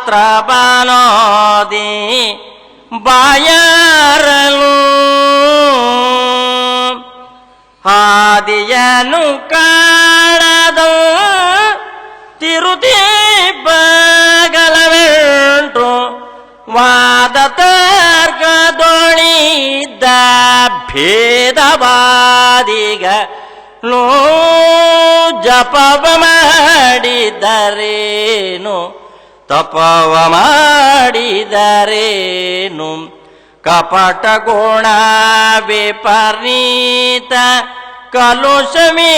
ಶಾಸ್ತ್ರ ಬಾನೋದಿ ಬಾಯಾರಲು ಹಾದಿಯನು ಕಾಣದು ತಿರುತಿ ಬಗಲವೆಂಟು ವಾದ ತರ್ಕದೊಳಿದ್ದ ಭೇದವಾದಿಗಳು ಜಪವ ಮಾಡಿದರೇನು ತಪವ ಮಾಡಿದರೇನು ಕಪಟ ಗುಣ ವಿಪರೀತ ಕಲುಷಮಿದವರು.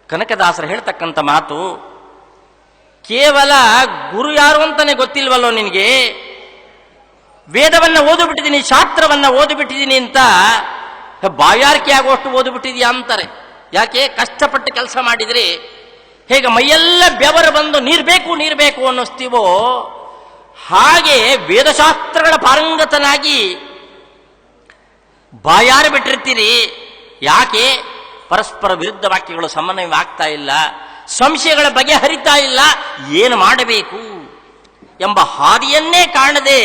ಕನಕದಾಸರು ಹೇಳ್ತಕ್ಕಂಥ ಮಾತು, ಕೇವಲ ಗುರು ಯಾರು ಅಂತಾನೆ ಗೊತ್ತಿಲ್ವಲ್ಲೋ ನಿನಗೆ, ವೇದವನ್ನ ಓದಿಬಿಟ್ಟಿದ್ದೀನಿ, ಶಾಸ್ತ್ರವನ್ನ ಓದಿಬಿಟ್ಟಿದ್ದೀನಿ ಅಂತ ಬಾಯಾರಿಕೆ ಆಗುವಷ್ಟು ಓದಿಬಿಟ್ಟಿದ್ಯಾ ಅಂತಾರೆ. ಯಾಕೆ? ಕಷ್ಟಪಟ್ಟು ಕೆಲಸ ಮಾಡಿದ್ರೆ ಹೇಗೆ ಮೈಯೆಲ್ಲ ಬೆವರು ಬಂದು ನೀರ್ಬೇಕು ಅನ್ನಿಸ್ತೀವೋ ಹಾಗೆ ವೇದಶಾಸ್ತ್ರಗಳ ಪಾರಂಗತನಾಗಿ ಬಾಯಾರಿ ಬಿಟ್ಟಿರ್ತೀರಿ. ಯಾಕೆ? ಪರಸ್ಪರ ವಿರುದ್ಧ ವಾಕ್ಯಗಳು ಸಮನ್ವಯವಾಗ್ತಾ ಇಲ್ಲ, ಸಂಶಯಗಳ ಬಗೆ ಹರಿತಾ ಇಲ್ಲ, ಏನು ಮಾಡಬೇಕು ಎಂಬ ಹಾದಿಯನ್ನೇ ಕಾಣದೆ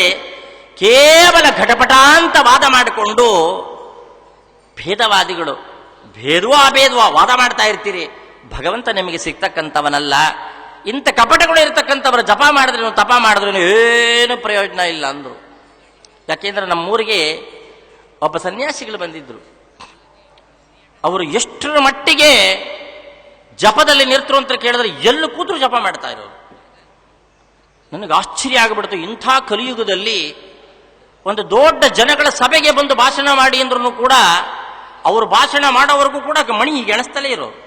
ಕೇವಲ ಘಟಪಟ ಅಂತ ವಾದ ಮಾಡಿಕೊಂಡು ಭೇದವಾದಿಗಳು ಭೇದವೋ ಅಭೇದವೋ ವಾದ ಮಾಡ್ತಾ ಇರ್ತೀರಿ. ಭಗವಂತ ನಿಮಗೆ ಸಿಗ್ತಕ್ಕಂಥವನಲ್ಲ. ಇಂಥ ಕಪಟಗಳು ಇರತಕ್ಕಂಥವ್ರು ಜಪ ಮಾಡಿದ್ರೂ ತಪ ಮಾಡಿದ್ರೂ ಏನು ಪ್ರಯೋಜನ ಇಲ್ಲ ಅಂದರು. ಯಾಕೆಂದ್ರೆ ನಮ್ಮೂರಿಗೆ ಒಬ್ಬ ಸನ್ಯಾಸಿಗಳು ಬಂದಿದ್ರು. ಅವರು ಎಷ್ಟರ ಮಟ್ಟಿಗೆ ಜಪದಲ್ಲಿ ನಿರ್ತರು ಅಂತ ಕೇಳಿದ್ರೆ ಎಲ್ಲೂ ಕೂತರು ಜಪ ಮಾಡ್ತಾ ಇರೋರು. ನನಗೆ ಆಶ್ಚರ್ಯ ಆಗಿಬಿಡ್ತು. ಇಂಥ ಕಲಿಯುಗದಲ್ಲಿ ಒಂದು ದೊಡ್ಡ ಜನಗಳ ಸಭೆಗೆ ಬಂದು ಭಾಷಣ ಮಾಡಿ ಅಂದ್ರೂ ಕೂಡ ಅವರು ಭಾಷಣ ಮಾಡೋವರೆಗೂ ಕೂಡ ಮಣಿ ಹೀಗೆ ಎಣಿಸ್ತಲೇ ಇರೋರು.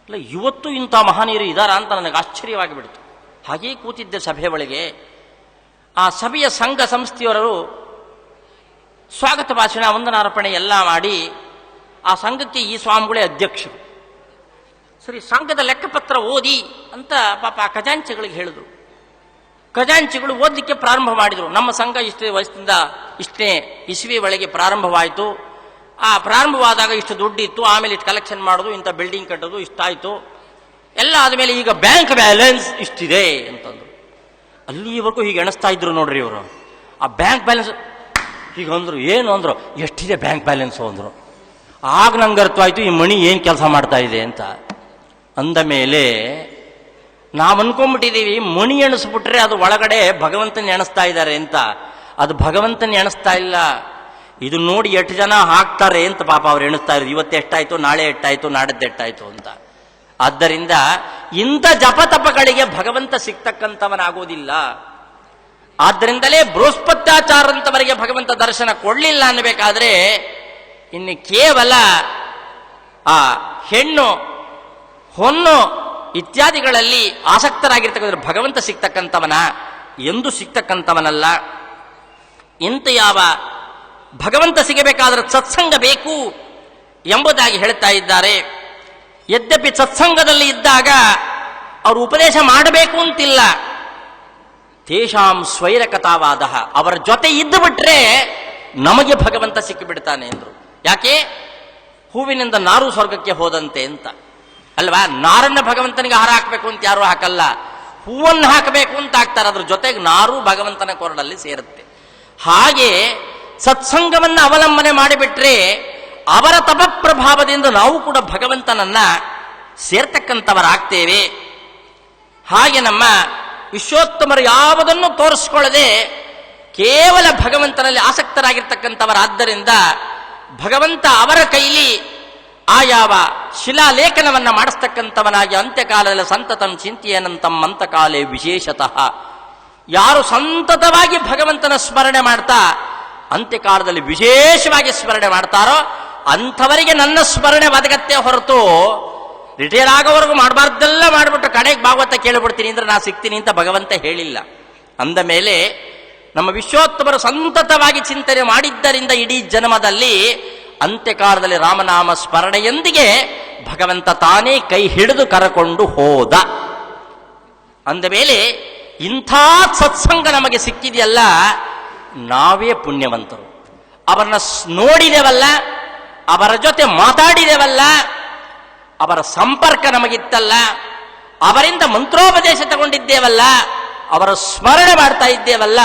ಅಲ್ಲ, ಇವತ್ತು ಇಂಥ ಮಹನೀಯರು ಇದ್ದಾರ ಅಂತ ನನಗೆ ಆಶ್ಚರ್ಯವಾಗಿ ಬಿಡ್ತು. ಹಾಗೇ ಕೂತಿದ್ದೆ ಸಭೆ ಒಳಗೆ. ಆ ಸಭೆಯ ಸಂಘ ಸಂಸ್ಥೆಯವರು ಸ್ವಾಗತ ಭಾಷಣ ವಂದನಾರ್ಪಣೆ ಎಲ್ಲ ಮಾಡಿ ಆ ಸಂಘಕ್ಕೆ ಈ ಸ್ವಾಮಿಗಳೇ ಅಧ್ಯಕ್ಷರು. ಸರಿ, ಸಂಘದ ಲೆಕ್ಕಪತ್ರ ಓದಿ ಅಂತ ಪಾಪ ಆ ಖಜಾಂಚಿಗಳಿಗೆ ಹೇಳಿದ್ರು. ಖಜಾಂಚಿಗಳು ಓದಲಿಕ್ಕೆ ಪ್ರಾರಂಭ ಮಾಡಿದರು. ನಮ್ಮ ಸಂಘ ಇಷ್ಟೇ ವಯಸ್ಸಿನಿಂದ ಇಷ್ಟೇ ಇಸ್ವಿ ಒಳಗೆ ಪ್ರಾರಂಭವಾಯಿತು. ಆ ಪ್ರಾರಂಭವಾದಾಗ ಇಷ್ಟು ದುಡ್ಡಿತ್ತು, ಆಮೇಲೆ ಇಷ್ಟು ಕಲೆಕ್ಷನ್ ಮಾಡೋದು, ಇಂಥ ಬಿಲ್ಡಿಂಗ್ ಕಟ್ಟೋದು ಇಷ್ಟಾಯಿತು, ಎಲ್ಲ ಆದಮೇಲೆ ಈಗ ಬ್ಯಾಂಕ್ ಬ್ಯಾಲೆನ್ಸ್ ಇಷ್ಟಿದೆ ಅಂತಂದ್ರು. ಅಲ್ಲಿವರೆಗೂ ಹೀಗೆ ಎಣಿಸ್ತಾ ಇದ್ರು ನೋಡ್ರಿ ಇವರು. ಆ ಬ್ಯಾಂಕ್ ಬ್ಯಾಲೆನ್ಸ್ ಹೀಗೆ ಅಂದ್ರು. ಏನು ಅಂದ್ರು? ಎಷ್ಟಿದೆ ಬ್ಯಾಂಕ್ ಬ್ಯಾಲೆನ್ಸು ಅಂದರು. ಆಗ ನಂಗೆ ಅರ್ಥವಾಯ್ತು ಈ ಮಣಿ ಏನು ಕೆಲಸ ಮಾಡ್ತಾ ಇದೆ ಅಂತ. ಅಂದ ಮೇಲೆ ನಾವು ಅನ್ಕೊಂಡ್ಬಿಟ್ಟಿದ್ದೀವಿ ಮಣಿ ಎಣಿಸ್ಬಿಟ್ರೆ ಅದು ಒಳಗಡೆ ಭಗವಂತನ ಎಣಿಸ್ತಾ ಇದ್ದಾರೆ ಅಂತ. ಅದು ಭಗವಂತನ ಎಣಿಸ್ತಾ ಇಲ್ಲ. ಇದು ನೋಡಿ ಎಷ್ಟು ಜನ ಹಾಕ್ತಾರೆ ಅಂತ ಪಾಪ ಅವ್ರು ಎಣಿಸ್ತಾ ಇದ್ರು. ಇವತ್ತು ಎಷ್ಟಾಯ್ತು, ನಾಳೆ ಎಷ್ಟಾಯ್ತು, ನಾಡದ್ದು ಎಷ್ಟಾಯ್ತು ಅಂತ. ಆದ್ದರಿಂದ ಇಂಥ ಜಪತಪಗಳಿಗೆ ಭಗವಂತ ಸಿಗ್ತಕ್ಕಂಥವನಾಗೋದಿಲ್ಲ. ಆದ್ದರಿಂದಲೇ ಬೃಹಸ್ಪತ್ಯಾಚಾರಂತವರಿಗೆ ಭಗವಂತ ದರ್ಶನ ಕೊಡಲಿಲ್ಲ ಅನ್ನಬೇಕಾದ್ರೆ ಇನ್ನು ಕೇವಲ ಆ ಹೆಣ್ಣು ಹೊನ್ನು ಇತ್ಯಾದಿಗಳಲ್ಲಿ ಆಸಕ್ತರಾಗಿರ್ತಕ್ಕಂಥ ಭಗವಂತ ಸಿಗ್ತಕ್ಕಂಥವನ ಎಂದು ಸಿಗ್ತಕ್ಕಂಥವನಲ್ಲ. ಇಂಥ ಯಾವ ಭಗವಂತ ಸಿಗಬೇಕಾದ್ರೆ ಸತ್ಸಂಗ ಬೇಕು ಎಂಬುದಾಗಿ ಹೇಳ್ತಾ ಇದ್ದಾರೆ. ಯದ್ಯಪಿ ಸತ್ಸಂಗದಲ್ಲಿ ಇದ್ದಾಗ ಅವರು ಉಪದೇಶ ಮಾಡಬೇಕು ಅಂತಿಲ್ಲ. ತೇಷಾಂ ಸ್ವೈರಕತಾವಾದ, ಅವರ ಜೊತೆ ಇದ್ದು ಬಿಟ್ರೆ ನಮಗೆ ಭಗವಂತ ಸಿಕ್ಕಿಬಿಡ್ತಾನೆ ಎಂದರು. ಯಾಕೆ? ಹೂವಿನಿಂದ ನಾರು ಸ್ವರ್ಗಕ್ಕೆ ಹೋದಂತೆ ಅಂತ ಅಲ್ವಾ. ನಾರನ್ನ ಭಗವಂತನಿಗೆ ಹಾರ ಹಾಕಬೇಕು ಅಂತ ಯಾರು ಹಾಕಲ್ಲ, ಹೂವನ್ನು ಹಾಕಬೇಕು ಅಂತ ಹಾಕ್ತಾರೆ. ಅದ್ರ ಜೊತೆಗೆ ನಾರು ಭಗವಂತನ ಕೊರಡಲ್ಲಿ ಸೇರುತ್ತೆ. ಹಾಗೆ ಸತ್ಸಂಗವನ್ನು ಅವಲಂಬನೆ ಮಾಡಿಬಿಟ್ರೆ ಅವರ ತಪಪ್ರಭಾವದಿಂದ ನಾವು ಕೂಡ ಭಗವಂತನನ್ನ ಸೇರ್ತಕ್ಕಂಥವರಾಗ್ತೇವೆ. ಹಾಗೆ ನಮ್ಮ ವಿಶ್ವೋತ್ತಮರು ಯಾವುದನ್ನು ತೋರಿಸ್ಕೊಳ್ಳದೆ ಕೇವಲ ಭಗವಂತನಲ್ಲಿ ಆಸಕ್ತರಾಗಿರ್ತಕ್ಕಂಥವರಾದ್ದರಿಂದ ಭಗವಂತ ಅವರ ಕೈಲಿ ಆ ಯಾವ ಶಿಲಾಲೇಖನವನ್ನ ಮಾಡಿಸ್ತಕ್ಕಂಥವನಾಗಿ ಅಂತ್ಯಕಾಲದಲ್ಲಿ ಸಂತತಂ ಚಿಂತೆಯನಂತಂ ಅಂತಕಾಲೇ ವಿಶೇಷತಃ ಯಾರು ಸಂತತವಾಗಿ ಭಗವಂತನ ಸ್ಮರಣೆ ಮಾಡ್ತಾ ಅಂತ್ಯಕಾಲದಲ್ಲಿ ವಿಶೇಷವಾಗಿ ಸ್ಮರಣೆ ಮಾಡ್ತಾರೋ ಅಂಥವರಿಗೆ ನನ್ನ ಸ್ಮರಣೆ ಒದಗತ್ತೆ ಹೊರತು ರಿಟೈರ್ ಆಗೋವರೆಗೂ ಮಾಡಬಾರ್ದೆಲ್ಲ ಮಾಡಿಬಿಟ್ಟು ಕಡೆಗೆ ಭಾಗವತ ಕೇಳಿಬಿಡ್ತೀನಿ ಅಂದ್ರೆ ನಾ ಸಿಗ್ತೀನಿ ಅಂತ ಭಗವಂತ ಹೇಳಿಲ್ಲ. ಅಂದ ಮೇಲೆ ನಮ್ಮ ವಿಶ್ವೋತ್ತಮರು ಸಂತತವಾಗಿ ಚಿಂತನೆ ಮಾಡಿದ್ದರಿಂದ ಇಡೀ ಜನ್ಮದಲ್ಲಿ ಅಂತ್ಯಕಾಲದಲ್ಲಿ ರಾಮನಾಮ ಸ್ಮರಣೆಯೊಂದಿಗೆ ಭಗವಂತ ತಾನೇ ಕೈ ಹಿಡಿದು ಕರಕೊಂಡು ಹೋದ. ಅಂದ ಮೇಲೆ ಇಂಥ ಸತ್ಸಂಗ ನಮಗೆ ಸಿಕ್ಕಿದೆಯಲ್ಲ, ನಾವೇ ಪುಣ್ಯವಂತರು. ಅವರನ್ನ ನೋಡಿದೆವಲ್ಲ, ಅವರ ಜೊತೆ ಮಾತಾಡಿದೆವಲ್ಲ, ಅವರ ಸಂಪರ್ಕ ನಮಗಿತ್ತಲ್ಲ, ಅವರಿಂದ ಮಂತ್ರೋಪದೇಶ ತಗೊಂಡಿದ್ದೇವಲ್ಲ, ಅವರ ಸ್ಮರಣೆ ಮಾಡ್ತಾ ಇದ್ದೇವಲ್ಲ,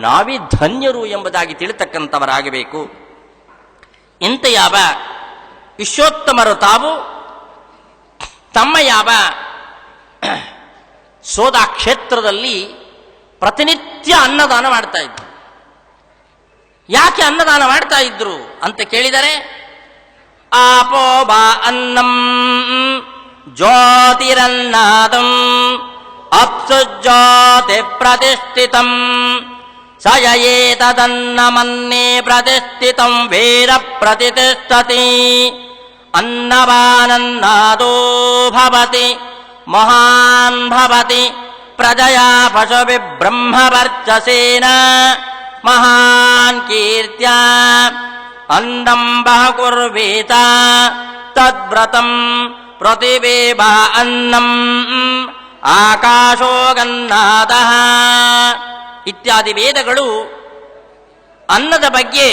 ನಾವೇ ಧನ್ಯರು ಎಂಬುದಾಗಿ ತಿಳಿತಕ್ಕಂಥವರಾಗಬೇಕು. ಇಂಥ ಯಾವ ವಿಶ್ವೋತ್ತಮರು ತಾವು ತಮ್ಮ ಯಾವ ಸೋದಾ ಕ್ಷೇತ್ರದಲ್ಲಿ ಪ್ರತಿನಿತ್ಯ ಅನ್ನದಾನ ಮಾಡ್ತಾ ಇದ್ರು. ಯಾಕೆ ಅನ್ನದಾನ ಮಾಡ್ತಾ ಇದ್ರು ಅಂತ ಕೇಳಿದರೆ, ಆಪೋ ಬಾ ಅನ್ನಂ ಜ್ಯೋತಿರನ್ನಾದಂ ಅಪ್ಸು ಜ್ಯೋತಿ ಪ್ರತಿಷ್ಠಿತಂ ಸಯೇತದನ್ನಮನ್ನೇ ಪ್ರತಿಷ್ಠಿತಂ ವೇದ ಪ್ರತಿಷ್ಠತಿ ಅನ್ನವಾನನ್ನಾದೋ ಭವತಿ ಮಹಾನ್ ಭವತಿ ಪ್ರಜಯಾ ಪಶುಭಿ ಬ್ರಹ್ಮವರ್ಚಸೇನ ಮಹಾನ್ ಕೀರ್ತ್ಯಾ ಅನ್ನಂ ಬಹುಕುರ್ವೇತ ತದ್ವ್ರತಂ ಪ್ರತಿಬೇಬ ಅನ್ನಂ ಆಕಾಶೋ ಗನ್ನಾದಃ ಇತ್ಯಾದಿ ವೇದಗಳು ಅನ್ನದ ಬಗ್ಗೆ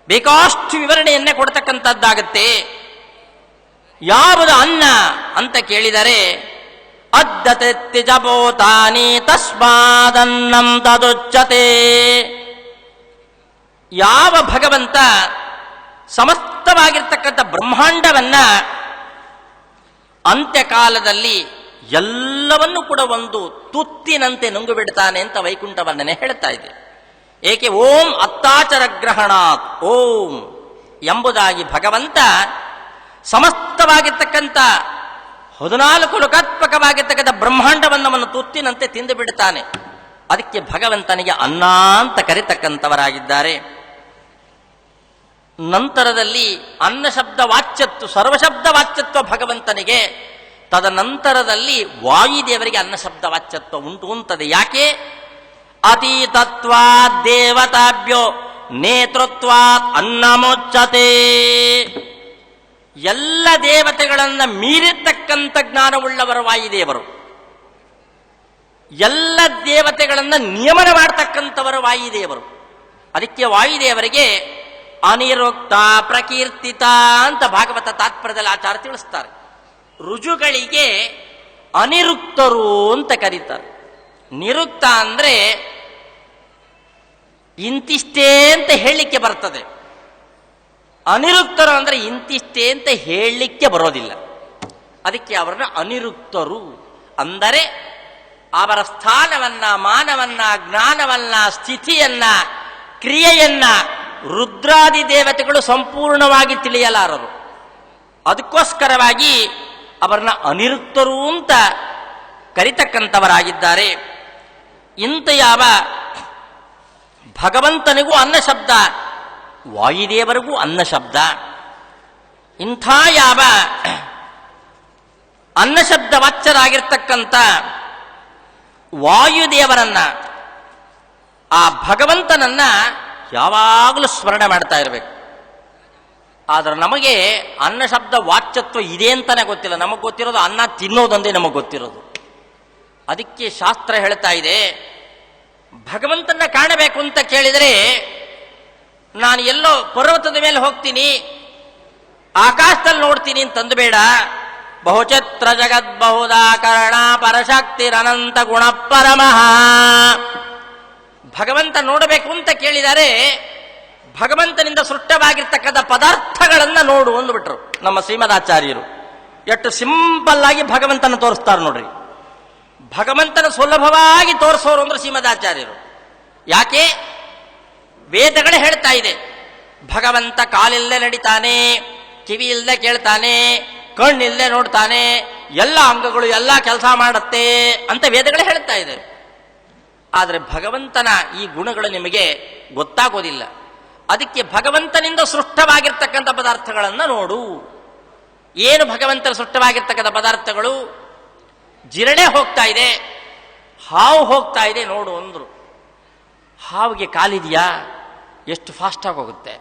ಬೇಕಾಷ್ಟು ವಿವರಣೆಯನ್ನೇ ಕೊಡ್ತಕ್ಕಂಥದ್ದಾಗತ್ತೆ. ಯಾವುದು ಅನ್ನ ಅಂತ ಕೇಳಿದರೆ ಅದ್ದತೆತ್ತಿ ಜಪೋತಾನಿ ತಸ್ಮಾದನ್ನಂ ತದುಚ್ಯತೆ. ಯಾವ ಭಗವಂತ ಸಮಸ್ತವಾಗಿರ್ತಕ್ಕಂಥ ಬ್ರಹ್ಮಾಂಡವನ್ನ ಅಂತ್ಯಕಾಲದಲ್ಲಿ ಎಲ್ಲವನ್ನೂ ಕೂಡ ಒಂದು ತುತ್ತಿನಂತೆ ನುಂಗು ಬಿಡ್ತಾನೆ ಅಂತ ವೈಕುಂಠ ವರ್ಣನೆ ಹೇಳ್ತಾ ಇದೆ. ಏಕೆ ಓಂ ಅತ್ತಾಚರ ಗ್ರಹಣಾತ್ ಓಂ ಎಂಬುದಾಗಿ ಭಗವಂತ ಸಮಸ್ತವಾಗಿರ್ತಕ್ಕಂಥ 14 ಲೋಕಾತ್ಮಕವಾಗಿರ್ತಕ್ಕಂಥ ಬ್ರಹ್ಮಾಂಡವನ್ನು ತುತ್ತಿನಂತೆ ತಿಂದು ಬಿಡ್ತಾನೆ. ಅದಕ್ಕೆ ಭಗವಂತನಿಗೆ ಅನ್ನ ಅಂತ ಕರೀತಕ್ಕಂಥವರಾಗಿದ್ದಾರೆ. ನಂತರದಲ್ಲಿ ಅನ್ನ ಶಬ್ದ ವಾಚ್ಯತ್ವ, ಸರ್ವಶಬ್ದ ವಾಚ್ಯತ್ವ ಭಗವಂತನಿಗೆ. ತದನಂತರದಲ್ಲಿ ವಾಯುದೇವರಿಗೆ ಅನ್ನ ಶಬ್ದ ವಾಚ್ಯತ್ವ ಉಂಟು ಅಂತದೆ. ಯಾಕೆ? ಅತೀತತ್ವಾತ್ ದೇವತಾಭ್ಯೋ ನೇತೃತ್ವಾತ್ ಅನ್ನಮೋಚ್ಚತೆ. ಎಲ್ಲ ದೇವತೆಗಳನ್ನ ಮೀರಿರ್ತಕ್ಕಂಥ ಜ್ಞಾನವುಳ್ಳವರು ವಾಯುದೇವರು. ಎಲ್ಲ ದೇವತೆಗಳನ್ನ ನಿಯಮನ ಮಾಡ್ತಕ್ಕಂಥವರು ವಾಯುದೇವರು. ಅದಕ್ಕೆ ವಾಯುದೇವರಿಗೆ ಅನಿರುಕ್ತ ಪ್ರಕೀರ್ತಿತ ಅಂತ ಭಾಗವತ ತಾತ್ಪರ್ಯದಲ್ಲಿ ಆಚಾರ್ಯ ತಿಳಿಸ್ತಾರೆ. ರುಜುಗಳಿಗೆ ಅನಿರುಕ್ತರು ಅಂತ ಕರೀತಾರೆ. ನಿರುಕ್ತ ಅಂದ್ರೆ ಇಂತಿಷ್ಟೇ ಅಂತ ಹೇಳಲಿಕ್ಕೆ ಬರ್ತದೆ. ಅನಿರುಕ್ತರು ಅಂದ್ರೆ ಇಂತಿಷ್ಟೇ ಅಂತ ಹೇಳಲಿಕ್ಕೆ ಬರೋದಿಲ್ಲ. ಅದಕ್ಕೆ ಅವರನ್ನ ಅನಿರುಕ್ತರು ಅಂದರೆ ಅವರ ಸ್ಥಾನವನ್ನ, ಮಾನವನ್ನ, ಜ್ಞಾನವನ್ನ, ಸ್ಥಿತಿಯನ್ನ, ಕ್ರಿಯೆಯನ್ನ ರುದ್ರಾದಿ ದೇವತೆಗಳು ಸಂಪೂರ್ಣವಾಗಿ ತಿಳಿಯಲಾರರು. ಅದಕ್ಕೋಸ್ಕರವಾಗಿ ಅವರನ್ನ ಅನಿರುಕ್ತರು ಅಂತ ಕರಿತಕ್ಕಂಥವರಾಗಿದ್ದಾರೆ. ಇಂಥ ಯಾವ ಭಗವಂತನಿಗೂ ಅನ್ನ ಶಬ್ದ, ವಾಯುದೇವರಿಗೂ ಅನ್ನ ಶಬ್ದ. ಇಂಥ ಯಾವ ಅನ್ನ ಶಬ್ದ ವಾಚ್ಯರಾಗಿರ್ತಕ್ಕಂಥ ವಾಯುದೇವರನ್ನ, ಆ ಭಗವಂತನನ್ನ ಯಾವಾಗಲೂ ಸ್ಮರಣೆ ಮಾಡ್ತಾ ಇರಬೇಕು. ಆದ್ರೆ ನಮಗೆ ಅನ್ನ ಶಬ್ದ ವಾಚ್ಯತ್ವ ಇದೆ ಅಂತಾನೆ ಗೊತ್ತಿಲ್ಲ. ನಮಗೆ ಗೊತ್ತಿರೋದು ಅನ್ನ ತಿನ್ನೋದೊಂದೇ ನಮಗೆ ಗೊತ್ತಿರೋದು. ಅದಕ್ಕೆ ಶಾಸ್ತ್ರ ಹೇಳ್ತಾ ಇದೆ, ಭಗವಂತನ ಕಾಣಬೇಕು ಅಂತ ಕೇಳಿದರೆ ನಾನು ಎಲ್ಲೋ ಪರ್ವತದ ಮೇಲೆ ಹೋಗ್ತೀನಿ, ಆಕಾಶದಲ್ಲಿ ನೋಡ್ತೀನಿ ಅಂತಂದು ಬೇಡ. ಬಹುಚಿತ್ರ ಜಗದ್ಬಹುದಾಕರಣ ಪರಶಕ್ತಿರನಂತ ಗುಣ ಪರಮಃ. ಭಗವಂತ ನೋಡಬೇಕು ಅಂತ ಕೇಳಿದರೆ ಭಗವಂತನಿಂದ ಸೃಷ್ಟವಾಗಿರ್ತಕ್ಕಂಥ ಪದಾರ್ಥಗಳನ್ನ ನೋಡು ಅಂದ್ಬಿಟ್ರು ನಮ್ಮ ಶ್ರೀಮದಾಚಾರ್ಯರು. ಎಷ್ಟು ಸಿಂಪಲ್ ಆಗಿ ಭಗವಂತನ ತೋರಿಸ್ತಾರೆ ನೋಡ್ರಿ. ಭಗವಂತನ ಸುಲಭವಾಗಿ ತೋರಿಸೋರು ಅಂದ್ರೆ ಶ್ರೀಮದಾಚಾರ್ಯರು. ಯಾಕೆ? ವೇದಗಳೇ ಹೇಳ್ತಾ ಇದೆ, ಭಗವಂತ ಕಾಲಿಲ್ಲದೆ ನಡಿತಾನೆ, ಕಿವಿ ಇಲ್ಲದೆ ಕೇಳ್ತಾನೆ, ಕಣ್ಣಿಲ್ಲದೆ ನೋಡ್ತಾನೆ, ಎಲ್ಲ ಅಂಗಗಳು ಎಲ್ಲ ಕೆಲಸ ಮಾಡುತ್ತೆ ಅಂತ ವೇದಗಳೇ ಹೇಳ್ತಾ ಇದೆ. ಆದರೆ ಭಗವಂತನ ಈ ಗುಣಗಳು ನಿಮಗೆ ಗೊತ್ತಾಗೋದಿಲ್ಲ. ಅದಕ್ಕೆ ಭಗವಂತನಿಂದ ಸೃಷ್ಟವಾಗಿರ್ತಕ್ಕಂಥ ಪದಾರ್ಥಗಳನ್ನು ನೋಡು. ಏನು ಭಗವಂತನ ಸೃಷ್ಟವಾಗಿರ್ತಕ್ಕಂಥ ಪದಾರ್ಥಗಳು? ಜಿರಳೆ ಹೋಗ್ತಾ ಇದೆ, ಹಾವು ಹೋಗ್ತಾ ಇದೆ ನೋಡು ಅಂದ್ರು. ಹಾವಿಗೆ ಕಾಲಿದೆಯಾ? ಎಷ್ಟು ಫಾಸ್ಟಾಗಿ ಹೋಗುತ್ತೆ.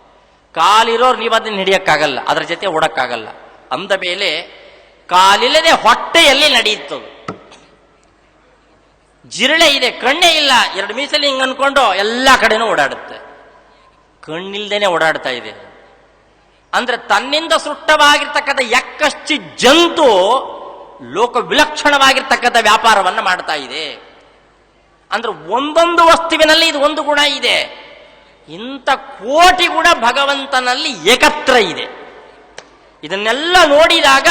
ಕಾಲಿರೋರು ನೀವು ಅದನ್ನ ಹಿಡಿಯಕ್ಕಾಗಲ್ಲ, ಅದರ ಜೊತೆ ಓಡಕ್ಕಾಗಲ್ಲ. ಅಂದ ಮೇಲೆ ಕಾಲಿಲ್ಲದೆ ಹೊಟ್ಟೆಯಲ್ಲಿ ನಡೆಯುತ್ತದೆ. ಜಿರಳೆ ಇದೆ, ಕಣ್ಣೇ ಇಲ್ಲ, ಎರಡು ಮೀಸಲಿ ಹಿಂಗೆ ಅನ್ಕೊಂಡು ಎಲ್ಲ ಕಡೆನೂ ಓಡಾಡುತ್ತೆ. ಕಣ್ಣಿಲ್ದೇನೆ ಓಡಾಡ್ತಾ ಇದೆ. ಅಂದ್ರೆ ತನ್ನಿಂದ ಸೃಷ್ಟವಾಗಿರ್ತಕ್ಕಂಥ ಯಕ್ಕಶ್ಚಿ ಜಂತು ಲೋಕ ವಿಲಕ್ಷಣವಾಗಿರ್ತಕ್ಕಂಥ ವ್ಯಾಪಾರವನ್ನು ಮಾಡ್ತಾ ಇದೆ. ಅಂದ್ರೆ ಒಂದೊಂದು ವಸ್ತುವಿನಲ್ಲಿ ಇದು ಒಂದು ಗುಣ ಇದೆ. ಇಂಥ ಕೋಟಿ ಗುಣ ಭಗವಂತನಲ್ಲಿ ಏಕತ್ರ ಇದೆ. ಇದನ್ನೆಲ್ಲ ನೋಡಿದಾಗ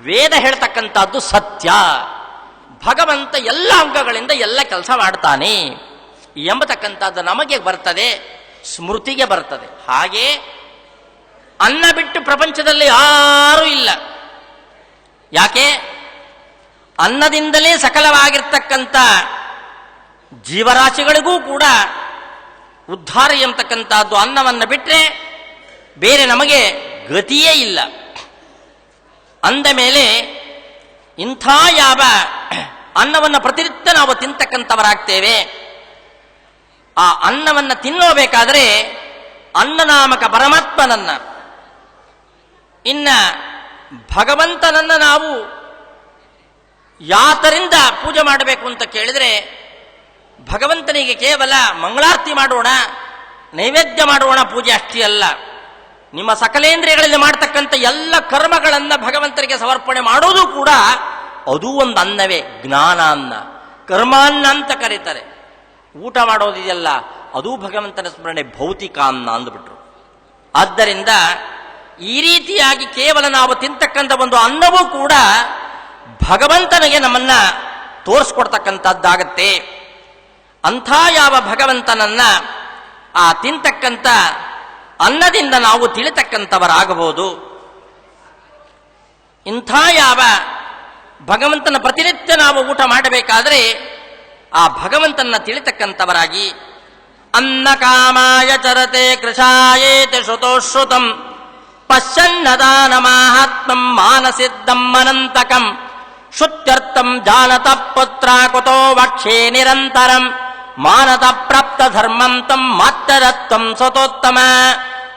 ವೇದ ಹೇಳ್ತಕ್ಕಂಥದ್ದು ಸತ್ಯ. ಭಗವಂತ ಎಲ್ಲ ಅಂಗಗಳಿಂದ ಎಲ್ಲ ಕೆಲಸ ಮಾಡ್ತಾನೆ ಎಂಬತಕ್ಕಂಥದ್ದು ನಮಗೆ ಬರ್ತದೆ, ಸ್ಮೃತಿಗೆ ಬರ್ತದೆ. ಹಾಗೆ ಅನ್ನ ಬಿಟ್ಟು ಪ್ರಪಂಚದಲ್ಲಿ ಯಾರೂ ಇಲ್ಲ. ಯಾಕೆ? ಅನ್ನದಿಂದಲೇ ಸಕಲವಾಗಿರ್ತಕ್ಕಂಥ ಜೀವರಾಶಿಗಳಿಗೂ ಕೂಡ ಉದ್ಧಾರ ಎಂಬತಕ್ಕಂಥದ್ದು ಅನ್ನವನ್ನು ಬಿಟ್ಟರೆ ಬೇರೆ ನಮಗೆ ಗತಿಯೇ ಇಲ್ಲ. ಅಂದ ಮೇಲೆ ಇಂಥ ಯಾವ ಅನ್ನವನ್ನು ಪ್ರತಿನಿತ್ಯ ನಾವು ತಿಂತಕ್ಕಂಥವರಾಗ್ತೇವೆ, ಆ ಅನ್ನವನ್ನು ತಿನ್ನೋಬೇಕಾದರೆ ಅನ್ನನಾಮಕ ಪರಮಾತ್ಮನನ್ನ, ಇನ್ನ ಭಗವಂತನನ್ನ ನಾವು ಯಾತರಿಂದ ಪೂಜೆ ಮಾಡಬೇಕು ಅಂತ ಕೇಳಿದರೆ, ಭಗವಂತನಿಗೆ ಕೇವಲ ಮಂಗಳಾರತಿ ಮಾಡೋಣ, ನೈವೇದ್ಯ ಮಾಡೋಣ ಪೂಜೆ ಅಷ್ಟೇ ಅಲ್ಲ. ನಿಮ್ಮ ಸಕಲೇಂದ್ರಿಯಗಳಲ್ಲಿ ಮಾಡ್ತಕ್ಕಂಥ ಎಲ್ಲ ಕರ್ಮಗಳನ್ನು ಭಗವಂತನಿಗೆ ಸಮರ್ಪಣೆ ಮಾಡೋದು ಕೂಡ ಅದು ಒಂದು ಅನ್ನವೇ. ಜ್ಞಾನ ಅನ್ನ, ಕರ್ಮಾನ್ನ ಅಂತ ಕರೀತಾರೆ. ಊಟ ಮಾಡೋದಿದೆಯಲ್ಲ ಅದು ಭಗವಂತನ ಸ್ಮರಣೆ, ಭೌತಿಕ ಅನ್ನ ಅಂದ್ಬಿಟ್ರು. ಆದ್ದರಿಂದ ಈ ರೀತಿಯಾಗಿ ಕೇವಲ ನಾವು ತಿಂತಕ್ಕಂಥ ಒಂದು ಅನ್ನವೂ ಕೂಡ ಭಗವಂತನಿಗೆ ನಮ್ಮನ್ನ ತೋರಿಸ್ಕೊಡ್ತಕ್ಕಂಥದ್ದಾಗತ್ತೆ. ಅಂಥ ಯಾವ ಭಗವಂತನನ್ನ ಆ ತಿಂತಕ್ಕಂಥ ಅನ್ನದಿಂದ ನಾವು ತಿಳಿತಕ್ಕಂಥವರಾಗಬಹುದು. ಇಂಥ ಯಾವ ಭಗವಂತನ ಪ್ರತಿನಿತ್ಯ ನಾವು ಊಟ ಮಾಡಬೇಕಾದ್ರೆ ಆ ಭಗವಂತನ ತಿಳಿತಕ್ಕಂಥವರಾಗಿ, ಅನ್ನ ಕಾಮಾಯ ಚರತೆ ಕೃಷಾಯೇತಿ ಶ್ರುತೋಶ್ರುತಂ ಪಶ್ಯನ್ನದಾನ ಮಾಹಾತ್ಮಂ ಮಾನಸಿದ್ದಂ ಅನಂತಕಂ ಶುತ್ಯರ್ಥಂ ಜಾನತ ಪುತ್ರ ಕುತೋ ವಕ್ಷೇ ನಿರಂತರಂ ಮಾನತ ಪ್ರಾಪ್ತ ಧರ್ಮಂ ತಂ ಮಾತ್ತರತ್ವಂ ಸ್ವತೋತ್ತಮ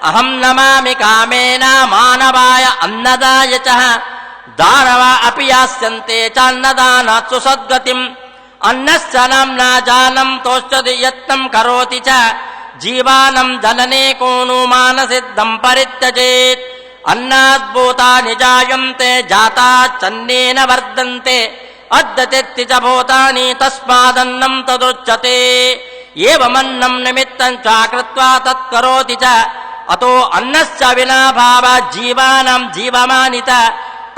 ಅಹಂ ನಮಾಮಿ ಕಾಮೇನ ಮಾನವಾಯ ಅನ್ನದಾಯ ಚ ದಾನವ ಅಪಿ ಯಾಸ್ಯಂತೆ ಚಾನ್ನದಾನಾತ್ಸು ಸದ್ಗತಿಂ ಅನ್ನಸ್ಯ ನಾಮ್ನಾ ಜಾನಂ ತೋಷ್ಯದಿ ಯತ್ನಂ ಕರೋತಿ ಚ ಜೀವಾನಂ ಜನನೇ ಕೋನು ಮಾನಸಿದ್ದಂ ಪರಿತ್ಯಜೇತ್ ಅನ್ನಾದ್ಭೂತಾನಿ ಜಾಯಂತೆ ಜಾತಾಚ್ಚನ್ನೇನ ವರ್ಧಂತೆ ಅದ್ದತೆತ್ತಿ ಚ ಭೂತಾನಿ ತಸ್ಮಾದನ್ನಂ ತದುಚ್ಯತೆ ಏವಮನ್ನಂ ನಿಮಿತ್ತಂ ಚ ಕೃತ್ವಾ ತತ್ಕರೋತಿ ಚ ಅತೋ ಅನ್ನಸ್ಯ ವಿನಾಭಾವ ಜೀವಾನಾಂ ಜೀವಮಾನಿತ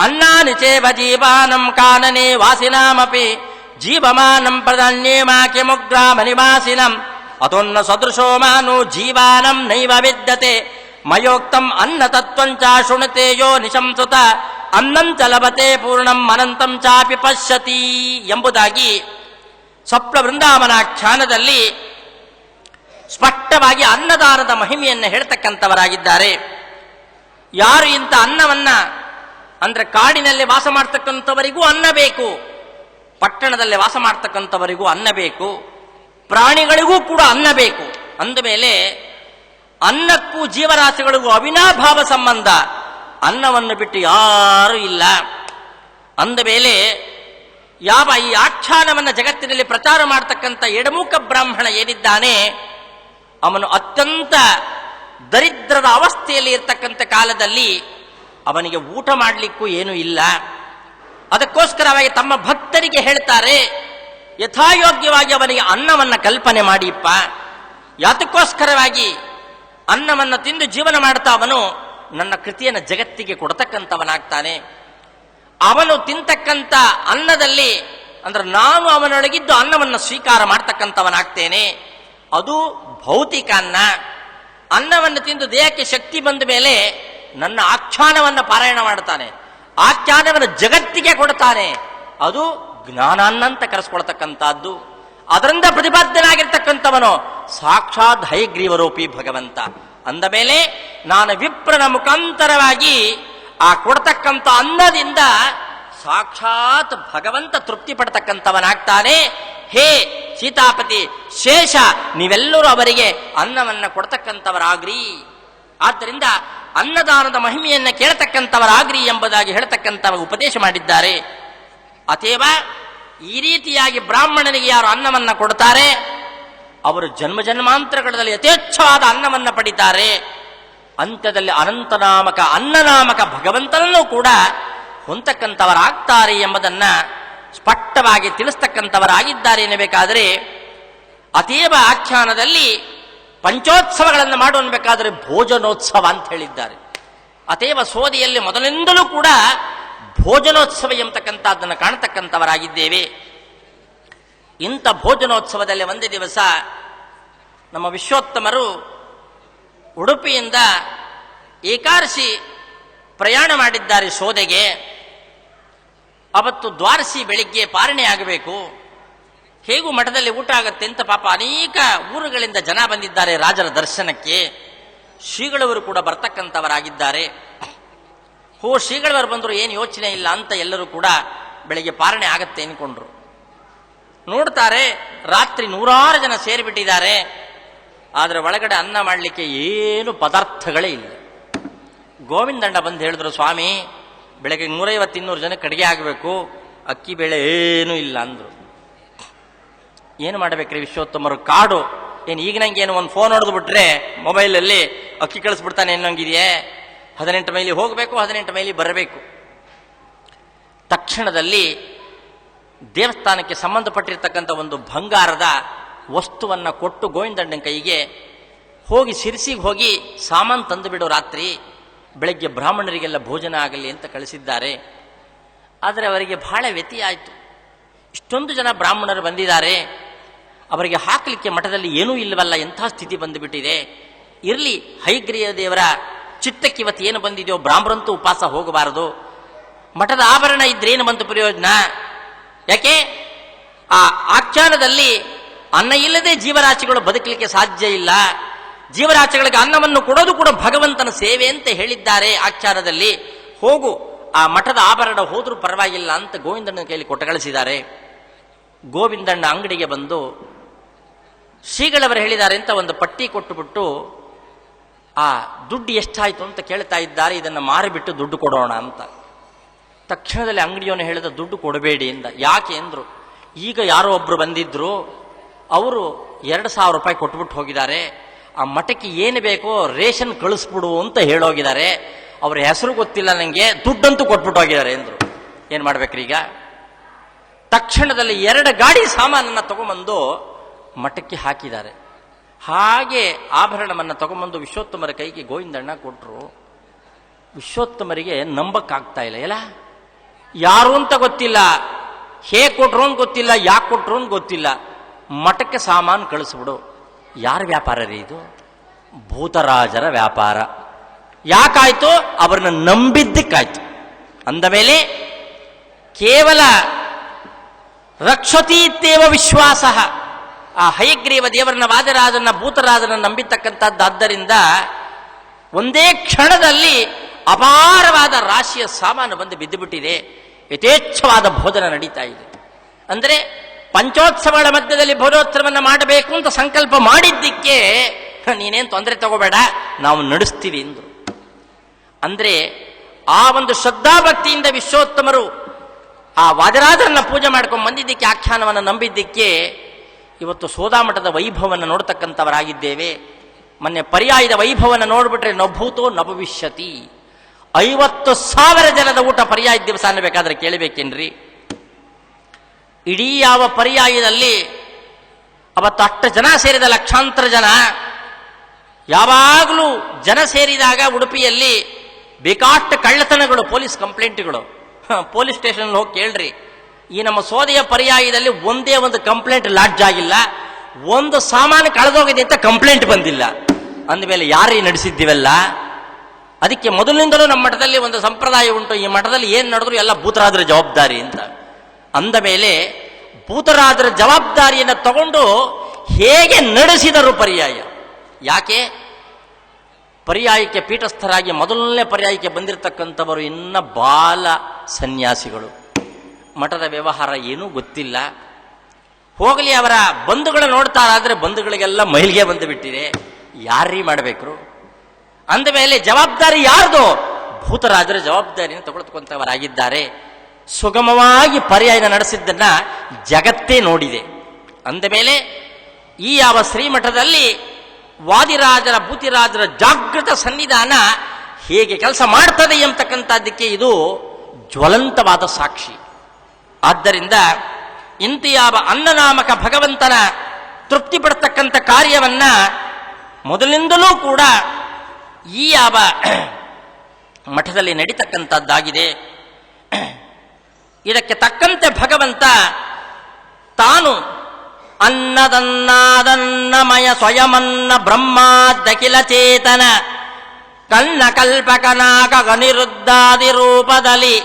ಅನ್ನಾನಿ ಚೇವ ಜೀವಾನಂ ಕಾನನೆ ವಾಸಿನಾಮಪಿ ಜೀವಮಾನಂ ಪ್ರದನ್ಯೇಮಾಕಿ ಮುಗ್ರಾಮನಿವಾಸಿನಂ ಅತೋನ್ನ ಸದೃಶೋ ಮಾನು ಜೀವಾನಂ ನೈವ ವಿದ್ಯತೆ ಮಯೋಕ್ತಂ ಅನ್ನ ತತ್ವಂಚ ಶೃಣುತೆ ಯೋ ನಿಶಂಸುತ ಅನ್ನಂ ಚ ಲಭತೆ ಪೂರ್ಣಂ ಅನಂತಂ ಚಾಪಿ ಪಶ್ಯತಿ ಎಂಬುದಾಗಿ ಸ್ವಪ್ನ ವೃಂದಾವನಾಖ್ಯಾನದಲ್ಲಿ ಸ್ಪಷ್ಟವಾಗಿ ಅನ್ನದಾನದ ಮಹಿಮೆಯನ್ನು ಹೇಳ್ತಕ್ಕಂಥವರಾಗಿದ್ದಾರೆ. ಯಾರು ಇಂಥ ಅನ್ನವನ್ನ, ಅಂದ್ರೆ ಕಾಡಿನಲ್ಲಿ ವಾಸ ಮಾಡ್ತಕ್ಕಂಥವರಿಗೂ ಅನ್ನ ಬೇಕು, ಪಟ್ಟಣದಲ್ಲಿ ವಾಸ ಮಾಡ್ತಕ್ಕಂಥವರಿಗೂ ಅನ್ನ ಬೇಕು, ಪ್ರಾಣಿಗಳಿಗೂ ಕೂಡ ಅನ್ನ ಬೇಕು. ಅಂದಮೇಲೆ ಅನ್ನಕ್ಕೂ ಜೀವರಾಶಿಗಳಿಗೂ ಅವಿನಾಭಾವ ಸಂಬಂಧ. ಅನ್ನವನ್ನು ಬಿಟ್ಟು ಯಾರೂ ಇಲ್ಲ. ಅಂದಮೇಲೆ ಯಾವ ಈ ಆಖ್ಯಾನವನ್ನು ಜಗತ್ತಿನಲ್ಲಿ ಪ್ರಚಾರ ಮಾಡತಕ್ಕಂಥ ಎಡಮುಖ ಬ್ರಾಹ್ಮಣ ಏನಿದ್ದಾನೆ, ಅವನು ಅತ್ಯಂತ ದರಿದ್ರದ ಅವಸ್ಥೆಯಲ್ಲಿ ಇರ್ತಕ್ಕಂಥ ಕಾಲದಲ್ಲಿ ಅವನಿಗೆ ಊಟ ಮಾಡಲಿಕ್ಕೂ ಏನೂ ಇಲ್ಲ. ಅದಕ್ಕೋಸ್ಕರವಾಗಿ ತಮ್ಮ ಭಕ್ತರಿಗೆ ಹೇಳ್ತಾರೆ, ಯಥಾಯೋಗ್ಯವಾಗಿ ಅವನಿಗೆ ಅನ್ನವನ್ನು ಕಲ್ಪನೆ ಮಾಡಿಪ್ಪ. ಯಾತಕ್ಕೋಸ್ಕರವಾಗಿ ಅನ್ನವನ್ನು ತಿಂದು ಜೀವನ ಮಾಡ್ತಾ ಅವನು ನನ್ನ ಕೃತಿಯನ್ನು ಜಗತ್ತಿಗೆ ಕೊಡತಕ್ಕಂಥವನಾಗ್ತಾನೆ. ಅವನು ತಿಂತಕ್ಕಂಥ ಅನ್ನದಲ್ಲಿ, ಅಂದ್ರೆ ನಾನು ಅವನೊಳಗಿದ್ದು ಅನ್ನವನ್ನು ಸ್ವೀಕಾರ ಮಾಡ್ತಕ್ಕಂಥವನಾಗ್ತೇನೆ. ಅದು ಭೌತಿಕ ಅನ್ನ. ಅನ್ನವನ್ನು ತಿಂದು ದೇಹಕ್ಕೆ ಶಕ್ತಿ ಬಂದ ಮೇಲೆ ನನ್ನ ಆಖ್ಯಾನವನ್ನು ಪಾರಾಯಣ ಮಾಡ್ತಾನೆ, ಆಖ್ಯಾನವನ್ನು ಜಗತ್ತಿಗೆ ಕೊಡ್ತಾನೆ. ಅದು ಜ್ಞಾನಾನ್ನ ಅಂತ ಕರೆಸ್ಕೊಳ್ತಕ್ಕಂಥದ್ದು. ಅದರಿಂದ ಪ್ರತಿಪಾದ್ಯನಾಗಿರ್ತಕ್ಕಂಥವನು ಸಾಕ್ಷಾತ್ ಹಯಗ್ರೀವರೂಪಿ ಭಗವಂತ. ಅಂದ ಮೇಲೆ ನಾನು ವಿಪ್ರನ ಮುಖಾಂತರವಾಗಿ ಆ ಕೊಡ್ತಕ್ಕಂಥ ಅನ್ನದಿಂದ ಸಾಕ್ಷಾತ್ ಭಗವಂತ ತೃಪ್ತಿ ಪಡ್ತಕ್ಕಂಥವನಾಗ್ತಾನೆ. ಹೇ ಸೀತಾಪತಿ, ಶೇಷ, ನೀವೆಲ್ಲರೂ ಅವರಿಗೆ ಅನ್ನವನ್ನು ಕೊಡ್ತಕ್ಕಂಥವರಾಗ್ರಿ. ಆದ್ದರಿಂದ ಅನ್ನದಾನದ ಮಹಿಮೆಯನ್ನು ಕೇಳತಕ್ಕಂಥವರಾಗ್ರಿ ಎಂಬುದಾಗಿ ಹೇಳ್ತಕ್ಕಂಥ ಉಪದೇಶ ಮಾಡಿದ್ದಾರೆ. ಅತೇವ ಈ ರೀತಿಯಾಗಿ ಬ್ರಾಹ್ಮಣನಿಗೆ ಯಾರು ಅನ್ನವನ್ನು ಕೊಡ್ತಾರೆ ಅವರು ಜನ್ಮ ಜನ್ಮಾಂತರಗಳಲ್ಲಿ ಯಥೇಚ್ಛವಾದ ಅನ್ನವನ್ನು ಪಡಿತಾರೆ. ಅಂತ್ಯದಲ್ಲಿ ಅನಂತನಾಮಕ ಅನ್ನನಾಮಕ ಭಗವಂತನನ್ನು ಕೂಡ ಹೊಂದತಕ್ಕಂಥವರಾಗ್ತಾರೆ ಎಂಬುದನ್ನು ಸ್ಪಷ್ಟವಾಗಿ ತಿಳಿಸ್ತಕ್ಕಂಥವರಾಗಿದ್ದಾರೆ ಎನ್ನಬೇಕಾದರೆ, ಅತೀವ ಆಖ್ಯಾನದಲ್ಲಿ ಪಂಚೋತ್ಸವಗಳನ್ನು ಮಾಡು ಅನ್ನಬೇಕಾದರೆ ಭೋಜನೋತ್ಸವ ಅಂತ ಹೇಳಿದ್ದಾರೆ. ಅತೀವ ಸೋದಿಯಲ್ಲಿ ಮೊದಲಿಂದಲೂ ಕೂಡ ಭೋಜನೋತ್ಸವ ಎಂಬತಕ್ಕಂಥದ್ದನ್ನು ಕಾಣತಕ್ಕಂಥವರಾಗಿದ್ದೇವೆ. ಇಂಥ ಭೋಜನೋತ್ಸವದಲ್ಲಿ ಒಂದೇ ದಿವಸ ನಮ್ಮ ವಿಶ್ವೋತ್ತಮರು ಉಡುಪಿಯಿಂದ ಏಕಾದಶಿ ಪ್ರಯಾಣ ಮಾಡಿದ್ದಾರೆ ಸೋದೆಗೆ. ಅವತ್ತು ದ್ವಾದಶಿ ಬೆಳಿಗ್ಗೆ ಪಾರಣೆ ಆಗಬೇಕು, ಹೇಗೂ ಮಠದಲ್ಲಿ ಊಟ ಆಗತ್ತೆ ಅಂತ ಪಾಪ ಅನೇಕ ಊರುಗಳಿಂದ ಜನ ಬಂದಿದ್ದಾರೆ ರಾಜರ ದರ್ಶನಕ್ಕೆ. ಶ್ರೀಗಳವರು ಕೂಡ ಬರ್ತಕ್ಕಂಥವರಾಗಿದ್ದಾರೆ. ಶ್ರೀಗಳವರು ಬಂದರು, ಏನು ಯೋಚನೆ ಇಲ್ಲ ಅಂತ ಎಲ್ಲರೂ ಕೂಡ ಬೆಳಿಗ್ಗೆ ಪಾರಣೆ ಆಗತ್ತೆ ಅನ್ಕೊಂಡ್ರು. ನೋಡ್ತಾರೆ ರಾತ್ರಿ 100 ಜನ ಸೇರಿಬಿಟ್ಟಿದ್ದಾರೆ. ಆದರೆ ಒಳಗಡೆ ಅನ್ನ ಮಾಡಲಿಕ್ಕೆ ಏನು ಪದಾರ್ಥಗಳೇ ಇಲ್ಲ. ಗೋವಿಂದಣ್ಣ ಬಂದು ಹೇಳಿದ್ರು, ಸ್ವಾಮಿ ಬೆಳಗ್ಗೆ 150-200 ಜನಕ್ಕೆ ಅಡಿಗೆ ಆಗಬೇಕು, ಅಕ್ಕಿ ಬೇಳೆ ಏನೂ ಇಲ್ಲ ಅಂದರು. ಏನು ಮಾಡಬೇಕ್ರಿ ವಿಶ್ವೋತ್ತಮರು? ಕಾಡು ಏನು ಈಗ ನಂಗೆ ಏನು ಒಂದು ಫೋನ್ ಹೊಡೆದು ಬಿಟ್ರೆ ಮೊಬೈಲಲ್ಲಿ ಅಕ್ಕಿ ಕಳಿಸ್ಬಿಡ್ತಾನೆ ಅನ್ನೋಂಗಿದೆಯೇ? 18 ಮೈಲಿ ಹೋಗಬೇಕು, 18 ಮೈಲಿ ಬರಬೇಕು. ತಕ್ಷಣದಲ್ಲಿ ದೇವಸ್ಥಾನಕ್ಕೆ ಸಂಬಂಧಪಟ್ಟಿರ್ತಕ್ಕಂಥ ಒಂದು ಬಂಗಾರದ ವಸ್ತುವನ್ನು ಕೊಟ್ಟು ಗೋವಿಂದಣ್ಣನ ಕೈಗೆ ಹೋಗಿ ಶಿರಸಿಗೆ ಹೋಗಿ ಸಾಮಾನು ತಂದು ಬಿಡು, ರಾತ್ರಿ ಬೆಳಗ್ಗೆ ಬ್ರಾಹ್ಮಣರಿಗೆಲ್ಲ ಭೋಜನ ಆಗಲಿ ಅಂತ ಕಳಿಸಿದ್ದಾರೆ. ಆದರೆ ಅವರಿಗೆ ಬಹಳ ವ್ಯತ್ಯಯ ಆಯಿತು. ಇಷ್ಟೊಂದು ಜನ ಬ್ರಾಹ್ಮಣರು ಬಂದಿದ್ದಾರೆ, ಅವರಿಗೆ ಹಾಕಲಿಕ್ಕೆ ಮಠದಲ್ಲಿ ಏನೂ ಇಲ್ಲವಲ್ಲ, ಎಂಥ ಸ್ಥಿತಿ ಬಂದುಬಿಟ್ಟಿದೆ. ಇರಲಿ, ಹೈಗ್ರೀವ ದೇವರ ಚಿತ್ತಕ್ಕೆ ಇವತ್ತು ಏನು ಬಂದಿದೆಯೋ, ಬ್ರಾಹ್ಮಣರಂತೂ ಉಪವಾಸ ಹೋಗಬಾರದು. ಮಠದ ಆಭರಣ ಇದ್ರೇನು ಬಂತು ಪ್ರಯೋಜನ? ಯಾಕೆ ಆ ಆಖ್ಯಾನದಲ್ಲಿ ಅನ್ನ ಇಲ್ಲದೆ ಜೀವರಾಶಿಗಳು ಬದುಕಲಿಕ್ಕೆ ಸಾಧ್ಯ ಇಲ್ಲ. ಜೀವರಾಶಿಗಳಿಗೆ ಅನ್ನವನ್ನು ಕೊಡೋದು ಕೂಡ ಭಗವಂತನ ಸೇವೆ ಅಂತ ಹೇಳಿದ್ದಾರೆ ಆಖ್ಯಾನದಲ್ಲಿ. ಹೋಗು, ಆ ಮಠದ ಆಭರಣ ಹೋದ್ರೂ ಪರವಾಗಿಲ್ಲ ಅಂತ ಗೋವಿಂದಣ್ಣನ ಕೈಯಲ್ಲಿ ಕೊಟ್ಟು ಕಳಿಸಿದ್ದಾರೆ. ಗೋವಿಂದಣ್ಣ ಅಂಗಡಿಗೆ ಬಂದು ಶ್ರೀಗಳವರು ಹೇಳಿದ್ದಾರೆ ಅಂತ ಒಂದು ಪಟ್ಟಿ ಕೊಟ್ಟುಬಿಟ್ಟು ಆ ದುಡ್ಡು ಎಷ್ಟಾಯಿತು ಅಂತ ಕೇಳ್ತಾ ಇದ್ದಾರೆ. ಇದನ್ನು ಮಾರಿಬಿಟ್ಟು ದುಡ್ಡು ಕೊಡೋಣ ಅಂತ. ತಕ್ಷಣದಲ್ಲಿ ಅಂಗಡಿಯವನು ಹೇಳಿದ, ದುಡ್ಡು ಕೊಡಬೇಡಿ ಎಂದ. ಯಾಕೆ ಎಂದರು. ಈಗ ಯಾರೋ ಒಬ್ರು ಬಂದಿದ್ರು, ಅವರು 2,000 ರೂಪಾಯಿ ಕೊಟ್ಬಿಟ್ಟು ಹೋಗಿದ್ದಾರೆ. ಆ ಮಠಕ್ಕೆ ಏನು ಬೇಕೋ ರೇಷನ್ ಕಳಿಸ್ಬಿಡು ಅಂತ ಹೇಳೋಗಿದ್ದಾರೆ. ಅವ್ರ ಹೆಸರು ಗೊತ್ತಿಲ್ಲ ನನಗೆ, ದುಡ್ಡಂತೂ ಕೊಟ್ಬಿಟ್ಟು ಹೋಗಿದ್ದಾರೆ ಎಂದರು. ಏನು ಮಾಡ್ಬೇಕ್ರಿ ಈಗ? ತಕ್ಷಣದಲ್ಲಿ 2 ಗಾಡಿ ಸಾಮಾನನ್ನು ತಗೊಂಬಂದು ಮಠಕ್ಕೆ ಹಾಕಿದ್ದಾರೆ. ಹಾಗೆ ಆಭರಣವನ್ನು ತಗೊಂಬಂದು ವಿಶ್ವೋತ್ತಮರ ಕೈಗೆ ಗೋವಿಂದಣ್ಣ ಕೊಟ್ಟರು. ವಿಶ್ವೋತ್ತಮರಿಗೆ ನಂಬಕ್ಕಾಗ್ತಾ ಇಲ್ಲ. ಎಲ್ಲ ಯಾರು ಅಂತ ಗೊತ್ತಿಲ್ಲ, ಹೇಗೆ ಕೊಟ್ರು ಅಂತ ಗೊತ್ತಿಲ್ಲ, ಯಾಕೆ ಕೊಟ್ರು ಅಂತ ಗೊತ್ತಿಲ್ಲ. ಮಠಕ್ಕೆ ಸಾಮಾನು ಕಳಿಸ್ಬಿಡು. ಯಾರ ವ್ಯಾಪಾರ ರೀ ಇದು? ಭೂತರಾಜರ ವ್ಯಾಪಾರ. ಯಾಕಾಯ್ತು? ಅವರನ್ನ ನಂಬಿದ್ದಕ್ಕಾಯ್ತು. ಅಂದ ಮೇಲೆ ಕೇವಲ ರಕ್ಷತೀತ್ಯೇವ ವಿಶ್ವಾಸ. ಆ ಹಯಗ್ರೀವ ದೇವರನ್ನ, ವಾದಿರಾಜನ, ಭೂತರಾಜನ ನಂಬಿತಕ್ಕಂಥದ್ದಾದ್ದರಿಂದ ಒಂದೇ ಕ್ಷಣದಲ್ಲಿ ಅಪಾರವಾದ ರಾಶಿಯ ಸಾಮಾನು ಬಂದು ಬಿದ್ದುಬಿಟ್ಟಿದೆ. ಯಥೇಚ್ಛವಾದ ಭೋಜನ ನಡೀತಾ ಇದೆ. ಅಂದರೆ ಪಂಚೋತ್ಸವಗಳ ಮಧ್ಯದಲ್ಲಿ ಭೋಜೋತ್ಸವವನ್ನು ಮಾಡಬೇಕು ಅಂತ ಸಂಕಲ್ಪ ಮಾಡಿದ್ದಕ್ಕೆ ನೀನೇನು ತೊಂದರೆ ತಗೋಬೇಡ, ನಾವು ನಡೆಸ್ತೀವಿ ಎಂದರು. ಅಂದರೆ ಆ ಒಂದು ಶ್ರದ್ಧಾಭಕ್ತಿಯಿಂದ ವಿಶ್ವೋತ್ತಮರು ಆ ವಾದಿರಾಜರನ್ನ ಪೂಜೆ ಮಾಡ್ಕೊಂಡು ಬಂದಿದ್ದಕ್ಕೆ, ಆಖ್ಯಾನವನ್ನು ನಂಬಿದ್ದಕ್ಕೆ ಇವತ್ತು ಸೋದಾಮಠದ ವೈಭವವನ್ನು ನೋಡ್ತಕ್ಕಂಥವರಾಗಿದ್ದೇವೆ. ಮೊನ್ನೆ ಪರ್ಯಾಯದ ವೈಭವವನ್ನು ನೋಡ್ಬಿಟ್ರೆ ನಭೂತೋ ನಭವಿಷ್ಯತಿ. 50,000 ಜನದ ಊಟ ಪರ್ಯಾಯ ದಿವಸ ಅನ್ನಬೇಕಾದ್ರೆ ಕೇಳಬೇಕೇನ್ರಿ? ಇಡೀ ಯಾವ ಪರ್ಯಾಯದಲ್ಲಿ ಅವತ್ತು ಅಷ್ಟು ಜನ ಸೇರಿದ, ಲಕ್ಷಾಂತರ ಜನ. ಯಾವಾಗಲೂ ಜನ ಸೇರಿದಾಗ ಉಡುಪಿಯಲ್ಲಿ ಬೇಕಾಷ್ಟು ಕಳ್ಳತನಗಳು, ಪೊಲೀಸ್ ಕಂಪ್ಲೇಂಟ್ಗಳು. ಪೊಲೀಸ್ ಸ್ಟೇಷನ್ ಹೋಗಿ ಕೇಳ್ರಿ. ಈ ನಮ್ಮ ಸೋದೆಯ ಪರ್ಯಾಯದಲ್ಲಿ ಒಂದೇ ಒಂದು ಕಂಪ್ಲೇಂಟ್ ಲಾಡ್ಜ್ ಆಗಿಲ್ಲ, ಒಂದು ಸಾಮಾನು ಕಳೆದೋಗಿದೆ ಅಂತ ಕಂಪ್ಲೇಂಟ್ ಬಂದಿಲ್ಲ. ಅಂದಮೇಲೆ ಯಾರೇ ನಡೆಸಿದ್ದೀವಲ್ಲ. ಅದಕ್ಕೆ ಮೊದಲಿನಿಂದಲೂ ನಮ್ಮ ಮಠದಲ್ಲಿ ಒಂದು ಸಂಪ್ರದಾಯ ಉಂಟು, ಈ ಮಠದಲ್ಲಿ ಏನು ನಡೆದ್ರು ಎಲ್ಲ ಭೂತರಾಜರ ಜವಾಬ್ದಾರಿ ಅಂತ. ಅಂದ ಮೇಲೆ ಭೂತರಾಜರ ಜವಾಬ್ದಾರಿಯನ್ನು ತಗೊಂಡು ಹೇಗೆ ನಡೆಸಿದರು ಪರ್ಯಾಯ? ಯಾಕೆ ಪರ್ಯಾಯಕ್ಕೆ ಪೀಠಸ್ಥರಾಗಿ ಮೊದಲನೇ ಪರ್ಯಾಯಕ್ಕೆ ಬಂದಿರತಕ್ಕಂಥವರು ಇನ್ನ ಬಾಲ ಸನ್ಯಾಸಿಗಳು. ಮಠದ ವ್ಯವಹಾರ ಏನೂ ಗೊತ್ತಿಲ್ಲ. ಹೋಗಲಿ, ಅವರ ಬಂಧುಗಳು ನೋಡ್ತಾರಾದ್ರೆ ಬಂಧುಗಳಿಗೆಲ್ಲ ಮೈಲಿಗೆ ಬಂದು ಬಿಟ್ಟಿದೆ. ಯಾರೀ ಮಾಡಬೇಕು? ಅಂದ ಮೇಲೆ ಜವಾಬ್ದಾರಿ ಯಾರ್ದು? ಭೂತರಾಜರ ಜವಾಬ್ದಾರಿಯನ್ನು ತಗೊಳ್ತಕ್ಕಂಥವರಾಗಿದ್ದಾರೆ. ಸುಗಮವಾಗಿ ಪರ್ಯಾಯನ ನಡೆಸಿದ್ದನ್ನ ಜಗತ್ತೇ ನೋಡಿದೆ. ಅಂದ ಮೇಲೆ ಈ ಯಾವ ಶ್ರೀಮಠದಲ್ಲಿ ವಾದಿರಾಜರ ಭೂತಿರಾಜರ ಜಾಗೃತ ಸನ್ನಿಧಾನ ಹೇಗೆ ಕೆಲಸ ಮಾಡ್ತದೆ ಎಂಬತಕ್ಕಂಥದ್ದಕ್ಕೆ ಇದು ಜ್ವಲಂತವಾದ ಸಾಕ್ಷಿ. ಆದ್ದರಿಂದ ಇಂತಿಯಾವ ಅನ್ನನಾಮಕ ಭಗವಂತನ ತೃಪ್ತಿ ಪಡ್ತಕ್ಕಂಥ ಕಾರ್ಯವನ್ನ ಮೊದಲಿನಿಂದಲೂ ಕೂಡ ಈ ಯಾವ ಮಠದಲ್ಲಿ ನಡೀತಕ್ಕಂಥದ್ದಾಗಿದೆ. ಇದಕ್ಕೆ ತಕ್ಕಂತೆ ಭಗವಂತ ತಾನು ಅನ್ನದನ್ನಾದನ್ನಮಯ ಸ್ವಯಮನ್ನ ಬ್ರಹ್ಮಾದ್ದಖಿಲ ಚೇತನ ಕನ್ನ ಕಲ್ಪಕನಾಗ ಗನಿರುದ್ಧಾದಿ ರೂಪದಲ್ಲಿ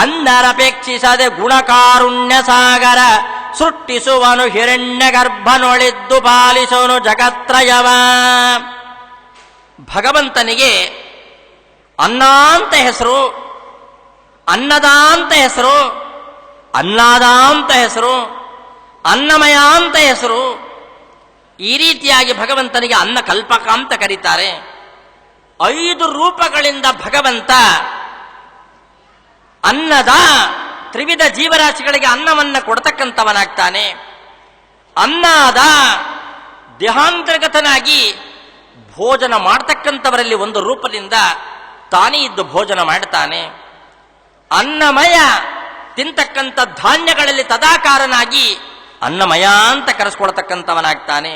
ಅನ್ನರಪೇಕ್ಷಿಸದೆ ಗುಣಕಾರುಣ್ಯ ಸಾಗರ ಸೃಷ್ಟಿಸುವನು ಹಿರಣ್ಯ ಗರ್ಭನೊಳಿದ್ದು ಪಾಲಿಸುವನು ಜಗತ್ರಯವ. ಭಗವಂತನಿಗೆ ಅನ್ನ ಅಂತ ಹೆಸರು, ಅನ್ನದ ಅಂತ ಹೆಸರು, ಅನ್ನಾದ ಅಂತ ಹೆಸರು, ಅನ್ನಮಯ ಅಂತ ಹೆಸರು. ಈ ರೀತಿಯಾಗಿ ಭಗವಂತನಿಗೆ ಅನ್ನ ಕಲ್ಪಕ ಅಂತ ಕರೀತಾರೆ. 5 ರೂಪಗಳಿಂದ ಭಗವಂತ ಅನ್ನದ ತ್ರಿವಿಧ ಜೀವರಾಶಿಗಳಿಗೆ ಅನ್ನವನ್ನು ಕೊಡ್ತಕ್ಕಂಥವನಾಗ್ತಾನೆ. ಅನ್ನಾದ ದೇಹಾಂತರ್ಗತನಾಗಿ ಭೋಜನ ಮಾಡ್ತಕ್ಕಂಥವರಲ್ಲಿ ಒಂದು ರೂಪದಿಂದ ತಾನೇ ಇದ್ದು ಭೋಜನ ಮಾಡ್ತಾನೆ. ಅನ್ನಮಯ ತಿಂತಕ್ಕಂಥ ಧಾನ್ಯಗಳಲ್ಲಿ ತದಾಕಾರನಾಗಿ ಅನ್ನಮಯ ಅಂತ ಕರೆಸ್ಕೊಳ್ತಕ್ಕಂಥವನಾಗ್ತಾನೆ.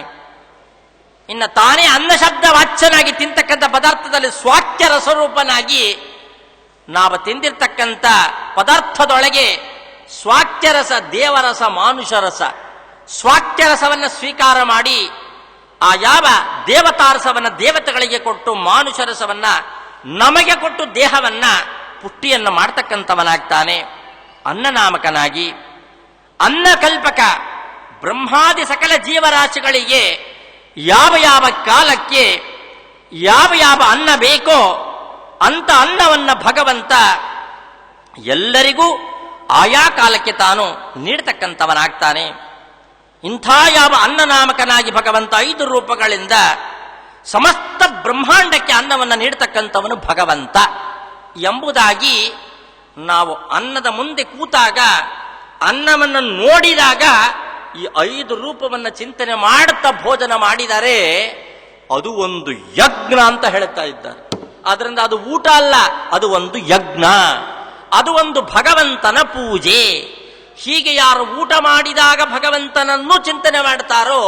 ಇನ್ನು ತಾನೇ ಅನ್ನ ಶಬ್ದ ವಾಚ್ಯನಾಗಿ ತಿಂತಕ್ಕಂಥ ಪದಾರ್ಥದಲ್ಲಿ ಸ್ವಾಕ್ಯ ರಸರೂಪನಾಗಿ ನಾವು ತಿಂದಿರ್ತಕ್ಕಂಥ ಪದಾರ್ಥದೊಳಗೆ ಸ್ವಾಕ್ಯರಸ, ದೇವರಸ, ಮಾನುಷರಸ, ಸ್ವಾಕ್ಯರಸವನ್ನು ಸ್ವೀಕಾರ ಮಾಡಿ ಆ ಯಾವ ದೇವತಾರಸವನ್ನ ದೇವತೆಗಳಿಗೆ ಕೊಟ್ಟು ಮಾನುಷರಸವನ್ನ ನಮಗೆ ಕೊಟ್ಟು ದೇಹವನ್ನ ಪುಷ್ಟಿಯನ್ನು ಮಾಡ್ತಕ್ಕಂಥವನಾಗ್ತಾನೆ ಅನ್ನನಾಮಕನಾಗಿ. ಅನ್ನಕಲ್ಪಕ ಬ್ರಹ್ಮಾದಿ ಸಕಲ ಜೀವರಾಶಿಗಳಿಗೆ ಯಾವ ಯಾವ ಕಾಲಕ್ಕೆ ಯಾವ ಯಾವ ಅನ್ನ ಬೇಕೋ ಅಂತ ಅನ್ನವನ್ನ ಭಗವಂತ ಎಲ್ಲರಿಗೂ ಆಯಾ ಕಾಲಕ್ಕೆ ತಾನು ನೀಡತಕ್ಕಂಥವನಾಗ್ತಾನೆ. ಇಂಥ ಯಾವ ಅನ್ನನಾಮಕನಾಗಿ ಭಗವಂತ 5 ರೂಪಗಳಿಂದ ಸಮಸ್ತ ಬ್ರಹ್ಮಾಂಡಕ್ಕೆ ಅನ್ನವನ್ನು ನೀಡತಕ್ಕಂಥವನು ಭಗವಂತ ಎಂಬುದಾಗಿ ನಾವು ಅನ್ನದ ಮುಂದೆ ಕೂತಾಗ, ಅನ್ನವನ್ನು ನೋಡಿದಾಗ ಈ 5 ರೂಪವನ್ನು ಚಿಂತನೆ ಮಾಡುತ್ತಾ ಭೋಜನ ಮಾಡಿದರೆ ಅದು ಒಂದು ಯಜ್ಞ ಅಂತ ಹೇಳ್ತಾ ಇದ್ದಾರೆ. ಆದ್ರಿಂದ ಅದು ಊಟ ಅಲ್ಲ, ಅದು ಒಂದು ಯಜ್ಞ, ಅದು ಒಂದು ಭಗವಂತನ ಪೂಜೆ. ಹೀಗೆ ಯಾರು ಊಟ ಮಾಡಿದಾಗ ಭಗವಂತನನ್ನು ಚಿಂತನೆ ಮಾಡ್ತಾರೋ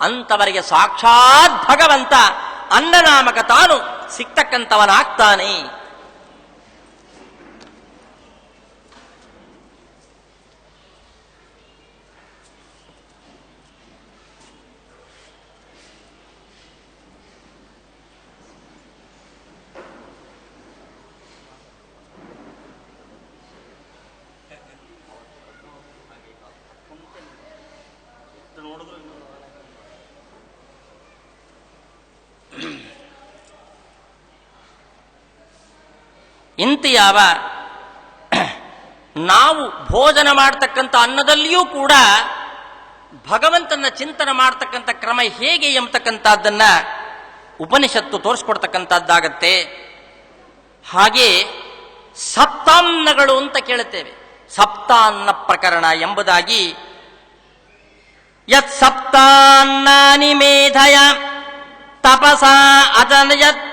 ಅಂತವರಿಗೆ ಸಾಕ್ಷಾತ್ ಭಗವಂತ ಅನ್ನನಾಮಕ ತಾನು ಸಿಗ್ತಕ್ಕಂಥವನಾಗ್ತಾನೆ. ಇಂಥ ಯಾವ ನಾವು ಭೋಜನ ಮಾಡ್ತಕ್ಕಂಥ ಅನ್ನದಲ್ಲಿಯೂ ಕೂಡ ಭಗವಂತನ ಚಿಂತನೆ ಮಾಡ್ತಕ್ಕಂಥ ಕ್ರಮ ಹೇಗೆ ಎಂಬತಕ್ಕಂಥದ್ದನ್ನ ಉಪನಿಷತ್ತು ತೋರಿಸ್ಕೊಡ್ತಕ್ಕಂಥದ್ದಾಗತ್ತೆ. ಹಾಗೆ ಸಪ್ತಾನ್ನಗಳು ಅಂತ ಕೇಳುತ್ತೇವೆ. ಸಪ್ತಾನ್ನ ಪ್ರಕರಣ ಎಂಬುದಾಗಿ ಯತ್ ಸಪ್ತಾನ್ನಾನಿ ಮೇಧಯ ತಪಸಾ ಅಜನಯತ್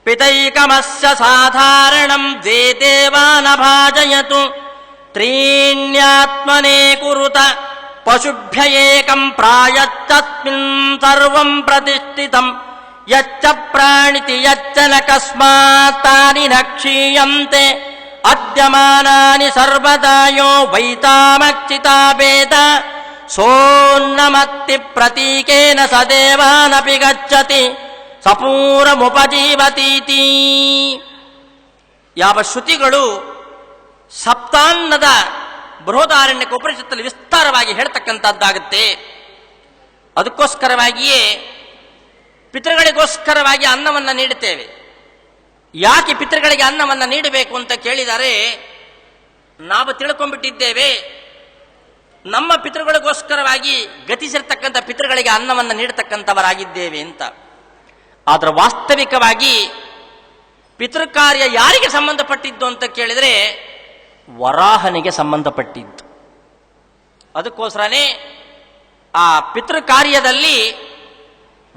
ಪಿತೈಕಮಸ್ಯ ಸಾಧಾರಣಂ ದೇವಾನಭಾಜಯತು ತ್ರೀಣ್ಯಾತ್ಮನೇ ಕುರುತ ಪಶುಭ್ಯ ಏಕಂ ಪ್ರಾಯಚ್ಚಸ್ಮಿನ್ ಸರ್ವಂ ಪ್ರತಿಷ್ಠಿತಂ ಯಚ್ಚ ಪ್ರಾಣಿತಿ ಯಚ್ಚ ನ ಕಸ್ಮಾತ್ ತಾನಿ ನ ಕ್ಷೀಯಂತೆ ಅದ್ಯಮಾನಾನಿ ಸರ್ವದಾಯೋ ವೈತಾಮಕ್ಷಿತಾಭೇದ ಸೋನ್ನಮತ್ತಿ ಪ್ರತೀಕೇನ ಸದೇವಾನಪಿ ಗಚ್ಚತಿ ಸಪೂರಮುಪಜೀವತೀತಿ. ಯಾವ ಶ್ರುತಿಗಳು ಸಪ್ತಾನ್ನದ ಬೃಹದಾರಣ್ಯಕ ಉಪನಿಷತ್ತಲ್ಲಿ ವಿಸ್ತಾರವಾಗಿ ಹೇಳ್ತಕ್ಕಂಥದ್ದಾಗುತ್ತೆ. ಅದಕ್ಕೋಸ್ಕರವಾಗಿಯೇ ಪಿತೃಗಳಿಗೋಸ್ಕರವಾಗಿ ಅನ್ನವನ್ನು ನೀಡುತ್ತೇವೆ. ಯಾಕೆ ಪಿತೃಗಳಿಗೆ ಅನ್ನವನ್ನು ನೀಡಬೇಕು ಅಂತ ಕೇಳಿದರೆ, ನಾವು ತಿಳ್ಕೊಂಡ್ಬಿಟ್ಟಿದ್ದೇವೆ ನಮ್ಮ ಪಿತೃಗಳಿಗೋಸ್ಕರವಾಗಿ ಗತಿಸಿರ್ತಕ್ಕಂಥ ಪಿತೃಗಳಿಗೆ ಅನ್ನವನ್ನು ನೀಡತಕ್ಕಂಥವರಾಗಿದ್ದೇವೆ ಅಂತ. ಆದರೆ ವಾಸ್ತವಿಕವಾಗಿ ಪಿತೃಕಾರ್ಯ ಯಾರಿಗೆ ಸಂಬಂಧಪಟ್ಟಿದ್ದು ಅಂತ ಕೇಳಿದರೆ ವರಾಹನಿಗೆ ಸಂಬಂಧಪಟ್ಟಿದ್ದು. ಅದಕ್ಕೋಸ್ಕರನೇ ಆ ಪಿತೃಕಾರ್ಯದಲ್ಲಿ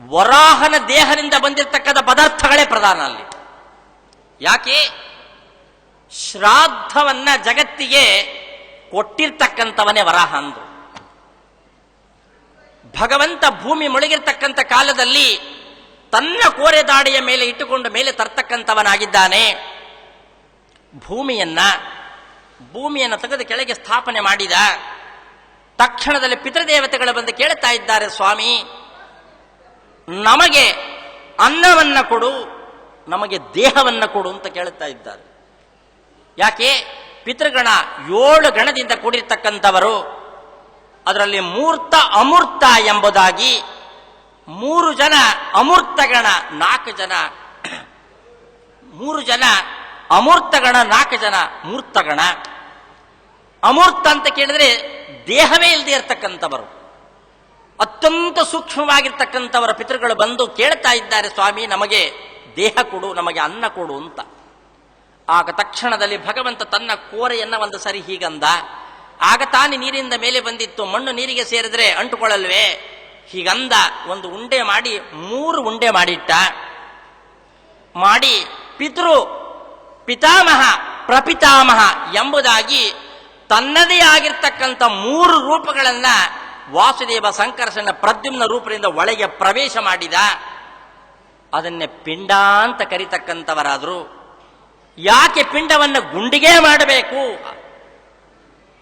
ವರಾಹನ ದೇಹದಿಂದ ಬಂದಿರತಕ್ಕಂಥ ಪದಾರ್ಥಗಳೇ ಪ್ರಧಾನ ಅಲ್ಲಿ. ಯಾಕೆ? ಶ್ರಾದ್ದವನ್ನ ಜಗತ್ತಿಗೆ ಕೊಟ್ಟಿರ್ತಕ್ಕಂಥವನೇ ವರಾಹ ಅಂದ್ರು. ಭಗವಂತ ಭೂಮಿ ಮುಳುಗಿರ್ತಕ್ಕಂಥ ಕಾಲದಲ್ಲಿ ತನ್ನ ಕೋರೆದಾಡಿಯ ಮೇಲೆ ಇಟ್ಟುಕೊಂಡು ಮೇಲೆ ತರ್ತಕ್ಕಂಥವನಾಗಿದ್ದಾನೆ. ಭೂಮಿಯನ್ನ ತೆಗೆದು ಕೆಳಗೆ ಸ್ಥಾಪನೆ ಮಾಡಿದ ತಕ್ಷಣದಲ್ಲಿ ಪಿತೃದೇವತೆಗಳು ಬಂದು ಕೇಳ್ತಾ ಇದ್ದಾರೆ, ಸ್ವಾಮಿ ನಮಗೆ ಅನ್ನವನ್ನ ಕೊಡು, ನಮಗೆ ದೇಹವನ್ನ ಕೊಡು ಅಂತ ಕೇಳುತ್ತಾ ಇದ್ದಾರೆ. ಯಾಕೆ? ಪಿತೃಗಣ 7 ಗಣದಿಂದ ಕೂಡಿರ್ತಕ್ಕಂಥವರು. ಅದರಲ್ಲಿ ಮೂರ್ತ ಅಮೂರ್ತ ಎಂಬುದಾಗಿ 3 ಜನ ಅಮೂರ್ತಗಣ, 4 ಜನ 3 ಜನ ಅಮೂರ್ತಗಣ, 4 ಜನ ಮೂರ್ತಗಣ. ಅಮೂರ್ತ ಅಂತ ಕೇಳಿದ್ರೆ ದೇಹವೇ ಇಲ್ಲದೆ ಇರತಕ್ಕಂಥವರು, ಅತ್ಯಂತ ಸೂಕ್ಷ್ಮವಾಗಿರ್ತಕ್ಕಂಥವರ ಪಿತೃಗಳು ಬಂದು ಕೇಳ್ತಾ ಇದ್ದಾರೆ, ಸ್ವಾಮಿ ನಮಗೆ ದೇಹ ಕೊಡು, ನಮಗೆ ಅನ್ನ ಕೊಡು ಅಂತ. ಆಗ ತಕ್ಷಣದಲ್ಲಿ ಭಗವಂತ ತನ್ನ ಕೋರೆಯನ್ನ ಒಂದು ಸರಿ ಹೀಗಂದ. ಆಗ ತಾನೇ ನೀರಿನಿಂದ ಮೇಲೆ ಬಂದಿತ್ತು, ಮಣ್ಣು ನೀರಿಗೆ ಸೇರಿದ್ರೆ ಅಂಟುಕೊಳ್ಳಲ್ವೇ? ಹೀಗಂದ. ಒಂದು ಉಂಡೆ ಮಾಡಿ 3 ಉಂಡೆ ಮಾಡಿಟ್ಟ. ಮಾಡಿ ಪಿತಾಮಹ ಪ್ರಪಿತಾಮಹ ಎಂಬುದಾಗಿ ತನ್ನದೇ ಆಗಿರ್ತಕ್ಕಂಥ 3 ರೂಪಗಳನ್ನ ವಾಸುದೇವ ಸಂಕರ್ಷಣ ಪ್ರದ್ಯುಮ್ನ ರೂಪದಿಂದ ಒಳಗೆ ಪ್ರವೇಶ ಮಾಡಿದ. ಅದನ್ನೇ ಪಿಂಡ ಅಂತ ಕರೀತಕ್ಕಂಥವರಾದ್ರು. ಯಾಕೆ ಪಿಂಡವನ್ನು ಗುಂಡಿಗೆ ಮಾಡಬೇಕು,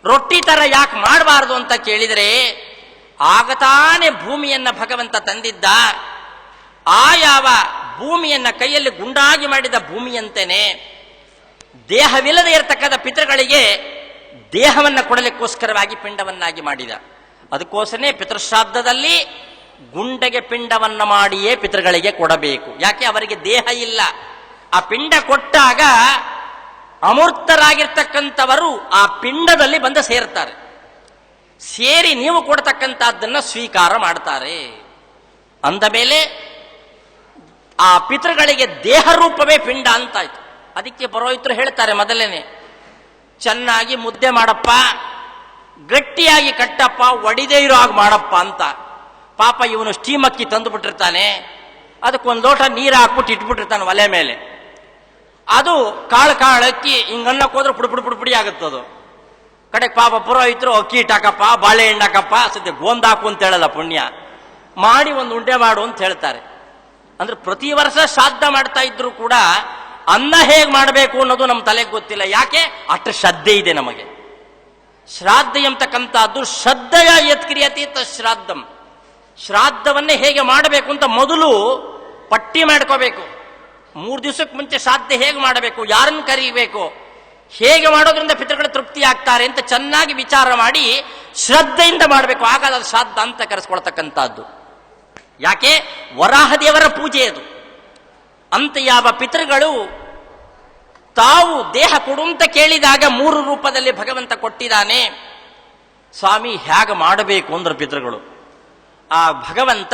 ರೊಟ್ಟಿ ತರ ಯಾಕೆ ಮಾಡಬಾರದು ಅಂತ ಕೇಳಿದರೆ, ಆಗ ತಾನೇ ಭೂಮಿಯನ್ನ ಭಗವಂತ ತಂದಿದ್ದ. ಯಾವ ಭೂಮಿಯನ್ನ ಕೈಯಲ್ಲಿ ಗುಂಡಾಗಿ ಮಾಡಿದ ಭೂಮಿಯಂತೆಯೇ ದೇಹವಿಲ್ಲದೆ ಇರತಕ್ಕಂಥ ಪಿತೃಗಳಿಗೆ ದೇಹವನ್ನು ಕೊಡಲಿಕ್ಕೋಸ್ಕರವಾಗಿ ಪಿಂಡವನ್ನಾಗಿ ಮಾಡಿದ. ಅದಕ್ಕೋಸ್ಕರನೇ ಪಿತೃಶ್ರಾದ್ದದಲ್ಲಿ ಗುಂಡೆಗೆ ಪಿಂಡವನ್ನ ಮಾಡಿಯೇ ಪಿತೃಗಳಿಗೆ ಕೊಡಬೇಕು. ಯಾಕೆ? ಅವರಿಗೆ ದೇಹ ಇಲ್ಲ. ಆ ಪಿಂಡ ಕೊಟ್ಟಾಗ ಅಮೂರ್ತರಾಗಿರ್ತಕ್ಕಂಥವರು ಆ ಪಿಂಡದಲ್ಲಿ ಬಂದು ಸೇರ್ತಾರೆ. ಸೇರಿ ನೀವು ಕೊಡ್ತಕ್ಕಂಥದ್ದನ್ನ ಸ್ವೀಕಾರ ಮಾಡ್ತಾರೆ. ಅಂದ ಮೇಲೆ ಆ ಪಿತೃಗಳಿಗೆ ದೇಹ ರೂಪವೇ ಪಿಂಡ ಅಂತಾಯ್ತು. ಅದಕ್ಕೆ ಪುರೋಹಿತರು ಹೇಳ್ತಾರೆ ಮೊದಲೇನೆ, ಚೆನ್ನಾಗಿ ಮುದ್ದೆ ಮಾಡಪ್ಪ, ಗಟ್ಟಿಯಾಗಿ ಕಟ್ಟಪ್ಪ, ಒಡಿದೇ ಇರೋ ಹಾಗೆ ಮಾಡಪ್ಪ ಅಂತ. ಪಾಪ ಇವನು ಸ್ಟೀಮ್ ಅಕ್ಕಿ ತಂದು ಬಿಟ್ಟಿರ್ತಾನೆ, ಅದಕ್ಕೊಂದು ಲೋಟ ನೀರು ಹಾಕ್ಬಿಟ್ಟು ಇಟ್ಬಿಟ್ಟಿರ್ತಾನೆ ಒಲೆ ಮೇಲೆ. ಅದು ಕಾಳಕ್ಕಿ ಹಿಂಗನ್ನಕ್ಕೆ ಹೋದ್ರೆ ಪುಡಿ ಆಗುತ್ತದು. ಕಡೆಗೆ ಪಾಪ ಪುರೋಹಿತರು ಅಕ್ಕಿ ಇಟ್ಟಾಕಪ್ಪ, ಬಾಳೆಹಣ್ಣು ಹಾಕಪ್ಪ, ಸದ್ಯ ಗೋಂದಾಕು ಅಂತ ಹೇಳಲ್ಲ, ಪುಣ್ಯ ಮಾಡಿ ಒಂದು ಉಂಡೆ ಮಾಡು ಅಂತ ಹೇಳ್ತಾರೆ. ಅಂದ್ರೆ ಪ್ರತಿ ವರ್ಷ ಶ್ರಾದ್ದ ಮಾಡ್ತಾ ಇದ್ರು ಕೂಡ ಅನ್ನ ಹೇಗೆ ಮಾಡಬೇಕು ಅನ್ನೋದು ನಮ್ಮ ತಲೆಗೆ ಗೊತ್ತಿಲ್ಲ. ಯಾಕೆ? ಅಷ್ಟು ಶ್ರದ್ಧೆ ಇದೆ ನಮಗೆ. ಶ್ರಾದ್ದ ಎಂಬತಕ್ಕಂಥದ್ದು ಶ್ರದ್ಧೆಯ ಯತ್ಕ್ರಿಯತೆ ಶ್ರಾದ್ದಂ. ಶ್ರಾದ್ದವನ್ನೇ ಹೇಗೆ ಮಾಡಬೇಕು ಅಂತ ಮೊದಲು ಪಟ್ಟಿ ಮಾಡ್ಕೋಬೇಕು. 3 ದಿವಸಕ್ಕೆ ಮುಂಚೆ ಶ್ರಾದ್ದ ಹೇಗೆ ಮಾಡಬೇಕು, ಯಾರನ್ನು ಕರೀಬೇಕು, ಹೇಗೆ ಮಾಡೋದ್ರಿಂದ ಪಿತೃಗಳು ತೃಪ್ತಿ ಆಗ್ತಾರೆ ಅಂತ ಚೆನ್ನಾಗಿ ವಿಚಾರ ಮಾಡಿ ಶ್ರದ್ಧೆಯಿಂದ ಮಾಡಬೇಕು. ಆಗ ಅದು ಶ್ರಾದ್ದ ಅಂತ ಕರೆಸ್ಕೊಳ್ತಕ್ಕಂಥದ್ದು. ಯಾಕೆ? ವರಾಹ ದೇವರ ಪೂಜೆ ಅದು. ಅಂತ ಯಾವ ಪಿತೃಗಳು ತಾವು ದೇಹ ಕೊಡು ಅಂತ ಕೇಳಿದಾಗ 3 ರೂಪದಲ್ಲಿ ಭಗವಂತ ಕೊಟ್ಟಿದ್ದಾನೆ. ಸ್ವಾಮಿ ಹೇಗೆ ಮಾಡಬೇಕು ಅಂದ್ರೆ ಪಿತೃಗಳು, ಆ ಭಗವಂತ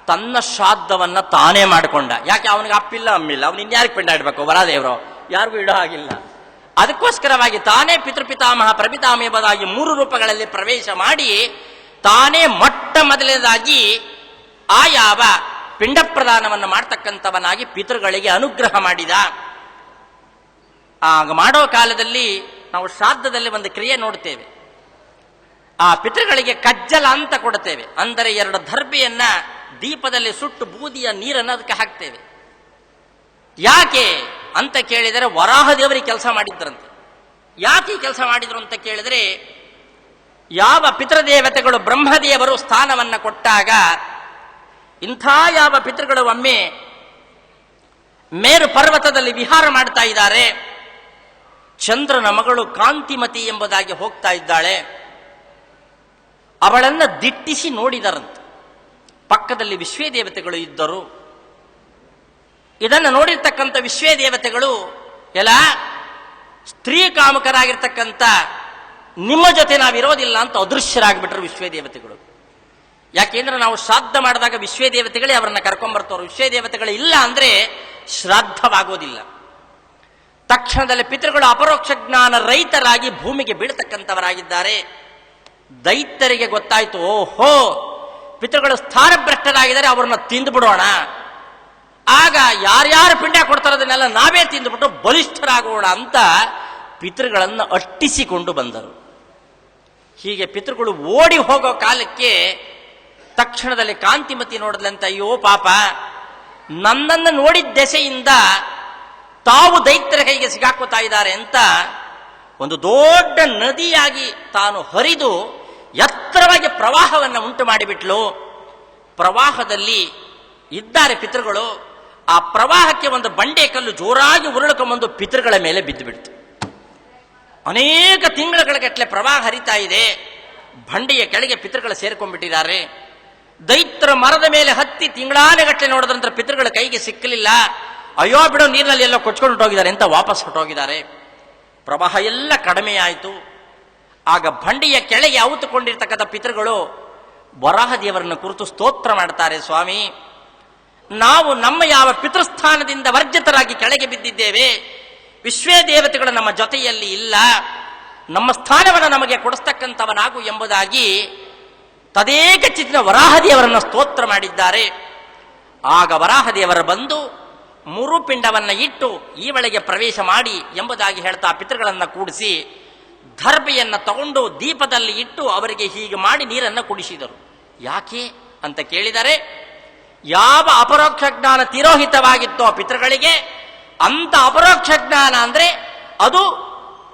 ತನ್ನ ಶ್ರಾದ್ದವನ್ನ ತಾನೇ ಮಾಡಿಕೊಂಡ. ಯಾಕೆ? ಅವನಿಗೆ ಅಪ್ಪಿಲ್ಲ ಅಮ್ಮಿಲ್ಲ, ಅವನು ಇನ್ಯಾರಿಗೆ ಪಿಂಡ ಇಡಬೇಕು? ವರಾದೇವರು ಯಾರಿಗೂ ಇಡೋ ಹಾಗಿಲ್ಲ. ಅದಕ್ಕೋಸ್ಕರವಾಗಿ ತಾನೇ ಪಿತೃಪಿತಾಮಹ ಪ್ರಪಿತಾಮಹ ಎಂಬುದಾಗಿ 3 ರೂಪಗಳಲ್ಲಿ ಪ್ರವೇಶ ಮಾಡಿ ತಾನೇ ಮೊಟ್ಟ ಮೊದಲನೇದಾಗಿ ಆ ಯಾವ ಪಿಂಡ ಪ್ರದಾನವನ್ನು ಮಾಡ್ತಕ್ಕಂಥವನಾಗಿ ಪಿತೃಗಳಿಗೆ ಅನುಗ್ರಹ ಮಾಡಿದ. ಆಗ ಮಾಡೋ ಕಾಲದಲ್ಲಿ ನಾವು ಶ್ರಾದ್ದದಲ್ಲಿ ಒಂದು ಕ್ರಿಯೆ ನೋಡ್ತೇವೆ. ಆ ಪಿತೃಗಳಿಗೆ ಕಜ್ಜಲ ಅಂತ ಕೊಡ್ತೇವೆ. ಅಂದರೆ 2 ದರ್ಬೆಯನ್ನ ದೀಪದಲ್ಲಿ ಸುಟ್ಟು ಬೂದಿಯ ನೀರನ್ನು ಅದಕ್ಕೆ ಹಾಕ್ತೇವೆ. ಯಾಕೆ ಅಂತ ಕೇಳಿದರೆ ವರಾಹ ದೇವರಿಗೆ ಕೆಲಸ ಮಾಡಿದ್ರಂತೆ. ಯಾಕೆ ಕೆಲಸ ಮಾಡಿದ್ರು ಅಂತ ಕೇಳಿದರೆ, ಯಾವ ಪಿತೃದೇವತೆಗಳು ಬ್ರಹ್ಮದೇವರು ಸ್ಥಾನವನ್ನು ಕೊಟ್ಟಾಗ ಇಂಥ ಯಾವ ಪಿತೃಗಳು ಒಮ್ಮೆ ಮೇರು ಪರ್ವತದಲ್ಲಿ ವಿಹಾರ ಮಾಡ್ತಾ ಇದ್ದಾರೆ. ಚಂದ್ರನ ಮಗಳು ಕಾಂತಿಮತಿ ಎಂಬುದಾಗಿ ಹೋಗ್ತಾ ಇದ್ದಾಳೆ. ಅವಳನ್ನ ದಿಟ್ಟಿಸಿ ನೋಡಿದರಂತೆ. ಪಕ್ಕದಲ್ಲಿ ವಿಶ್ವೇದೇವತೆಗಳು ಇದ್ದರು. ಇದನ್ನು ನೋಡಿರ್ತಕ್ಕಂಥ ವಿಶ್ವೇದೇವತೆಗಳು, ಎಲ್ಲ ಸ್ತ್ರೀ ಕಾಮಕರಾಗಿರ್ತಕ್ಕಂಥ ನಿಮ್ಮ ಜೊತೆ ನಾವಿರೋದಿಲ್ಲ ಅಂತ ಅದೃಶ್ಯರಾಗ್ಬಿಟ್ರು ವಿಶ್ವೇದೇವತೆಗಳು. ಯಾಕೆಂದ್ರೆ ನಾವು ಶ್ರಾದ್ದ ಮಾಡಿದಾಗ ವಿಶ್ವೇದೇವತೆಗಳೇ ಅವರನ್ನ ಕರ್ಕೊಂಡ್ಬರ್ತವ್ರು. ವಿಶ್ವೇದೇವತೆಗಳು ಇಲ್ಲ ಅಂದ್ರೆ ಶ್ರಾದ್ದವಾಗೋದಿಲ್ಲ. ತಕ್ಷಣದಲ್ಲಿ ಪಿತೃಗಳು ಅಪರೋಕ್ಷ ಜ್ಞಾನ ರಹಿತರಾಗಿ ಭೂಮಿಗೆ ಬೀಳ್ತಕ್ಕಂಥವರಾಗಿದ್ದಾರೆ. ದೈತ್ಯರಿಗೆ ಗೊತ್ತಾಯ್ತು, ಓಹೋ ಪಿತೃಗಳು ಸ್ಥಾನಭ್ರಷ್ಟರಾಗಿದ್ದಾರೆ, ಅವರನ್ನ ತಿಂದುಬಿಡೋಣ. ಆಗ ಯಾರ್ಯಾರು ಪಿಂಡ ಕೊಡ್ತಾರೆ ಅದನ್ನೆಲ್ಲ ನಾವೇ ತಿಂದುಬಿಟ್ಟು ಬಲಿಷ್ಠರಾಗೋಣ ಅಂತ ಪಿತೃಗಳನ್ನು ಅಟ್ಟಿಸಿಕೊಂಡು ಬಂದರು. ಹೀಗೆ ಪಿತೃಗಳು ಓಡಿ ಹೋಗೋ ಕಾಲಕ್ಕೆ ತಕ್ಷಣದಲ್ಲಿ ಕಾಂತಿಮತಿ ನೋಡಿದ್ಲಂತ, ಅಯ್ಯೋ ಪಾಪ, ನನ್ನನ್ನು ನೋಡಿದ ದೆಸೆಯಿಂದ ತಾವು ದೈತ್ಯರ ಕೈಗೆ ಸಿಗಾಕೋತಾ ಇದ್ದಾರೆ ಅಂತ ಒಂದು ದೊಡ್ಡ ನದಿಯಾಗಿ ತಾನು ಹರಿದು ಎತ್ತರವಾಗಿ ಪ್ರವಾಹವನ್ನು ಉಂಟು ಮಾಡಿಬಿಟ್ಲು. ಪ್ರವಾಹದಲ್ಲಿ ಇದ್ದಾರೆ ಪಿತೃಗಳು. ಆ ಪ್ರವಾಹಕ್ಕೆ ಒಂದು ಬಂಡೆ ಕಲ್ಲು ಜೋರಾಗಿ ಉರುಳುಕೊಂಬಂದು ಪಿತೃಗಳ ಮೇಲೆ ಬಿದ್ದು ಬಿಡ್ತು. ಅನೇಕ ತಿಂಗಳ ಗಟ್ಟಲೆ ಪ್ರವಾಹ ಹರಿತಾ ಇದೆ. ಬಂಡೆಯ ಕೆಳಗೆ ಪಿತೃಗಳು ಸೇರ್ಕೊಂಡ್ಬಿಟ್ಟಿದ್ದಾರೆ. ದೈತ್ಯರ ಮರದ ಮೇಲೆ ಹತ್ತಿ ತಿಂಗಳಾನೆಗಟ್ಟಲೆ ನೋಡಿದ್ರಂತ ಪಿತೃಗಳ ಕೈಗೆ ಸಿಕ್ಕಲಿಲ್ಲ. ಅಯ್ಯೋ ಬಿಡೋ, ನೀರಿನಲ್ಲಿ ಎಲ್ಲೋ ಕೊಚ್ಕೊಂಡು ಹೊಟ್ಟೋಗಿದ್ದಾರೆ ಅಂತ ವಾಪಸ್ ಹೊಟ್ಟೋಗಿದ್ದಾರೆ. ಪ್ರವಾಹ ಎಲ್ಲ ಕಡಿಮೆಯಾಯಿತು. ಆಗ ಬಂಡೆಯ ಕೆಳಗೆ ಅವುತುಕೊಂಡಿರ್ತಕ್ಕಂಥ ಪಿತೃಗಳು ವರಾಹದೇವರನ್ನು ಕುರಿತು ಸ್ತೋತ್ರ ಮಾಡ್ತಾರೆ. ಸ್ವಾಮಿ, ನಾವು ನಮ್ಮ ಯಾವ ಪಿತೃಸ್ಥಾನದಿಂದ ವರ್ಜಿತರಾಗಿ ಕೆಳಗೆ ಬಿದ್ದಿದ್ದೇವೆ, ವಿಶ್ವೇ ದೇವತೆಗಳು ನಮ್ಮ ಜೊತೆಯಲ್ಲಿ ಇಲ್ಲ, ನಮ್ಮ ಸ್ಥಾನವನ್ನು ನಮಗೆ ಕೊಡಿಸ್ತಕ್ಕಂಥವನಾಗು ಎಂಬುದಾಗಿ ತದೇಕ ಚಿತ್ತಿನ ವರಾಹದೇವರನ್ನು ಸ್ತೋತ್ರ ಮಾಡಿದ್ದಾರೆ. ಆಗ ವರಾಹದೇವರು ಬಂದು ಮುರುಪಿಂಡವನ್ನು ಇಟ್ಟು ಈ ಒಳಗೆ ಪ್ರವೇಶ ಮಾಡಿ ಎಂಬುದಾಗಿ ಹೇಳ್ತಾ ಪಿತೃಗಳನ್ನು ಕೂಡಿಸಿ ದರ್ಬೆಯನ್ನು ತಗೊಂಡು ದೀಪದಲ್ಲಿ ಇಟ್ಟು ಅವರಿಗೆ ಹೀಗೆ ಮಾಡಿ ನೀರನ್ನು ಕುಡಿಸಿದರು. ಯಾಕೆ ಅಂತ ಕೇಳಿದರೆ, ಯಾವ ಅಪರೋಕ್ಷ ಜ್ಞಾನ ತಿರೋಹಿತವಾಗಿತ್ತೋ ಪಿತೃಗಳಿಗೆ, ಅಂತ ಅಪರೋಕ್ಷ ಜ್ಞಾನ ಅಂದ್ರೆ ಅದು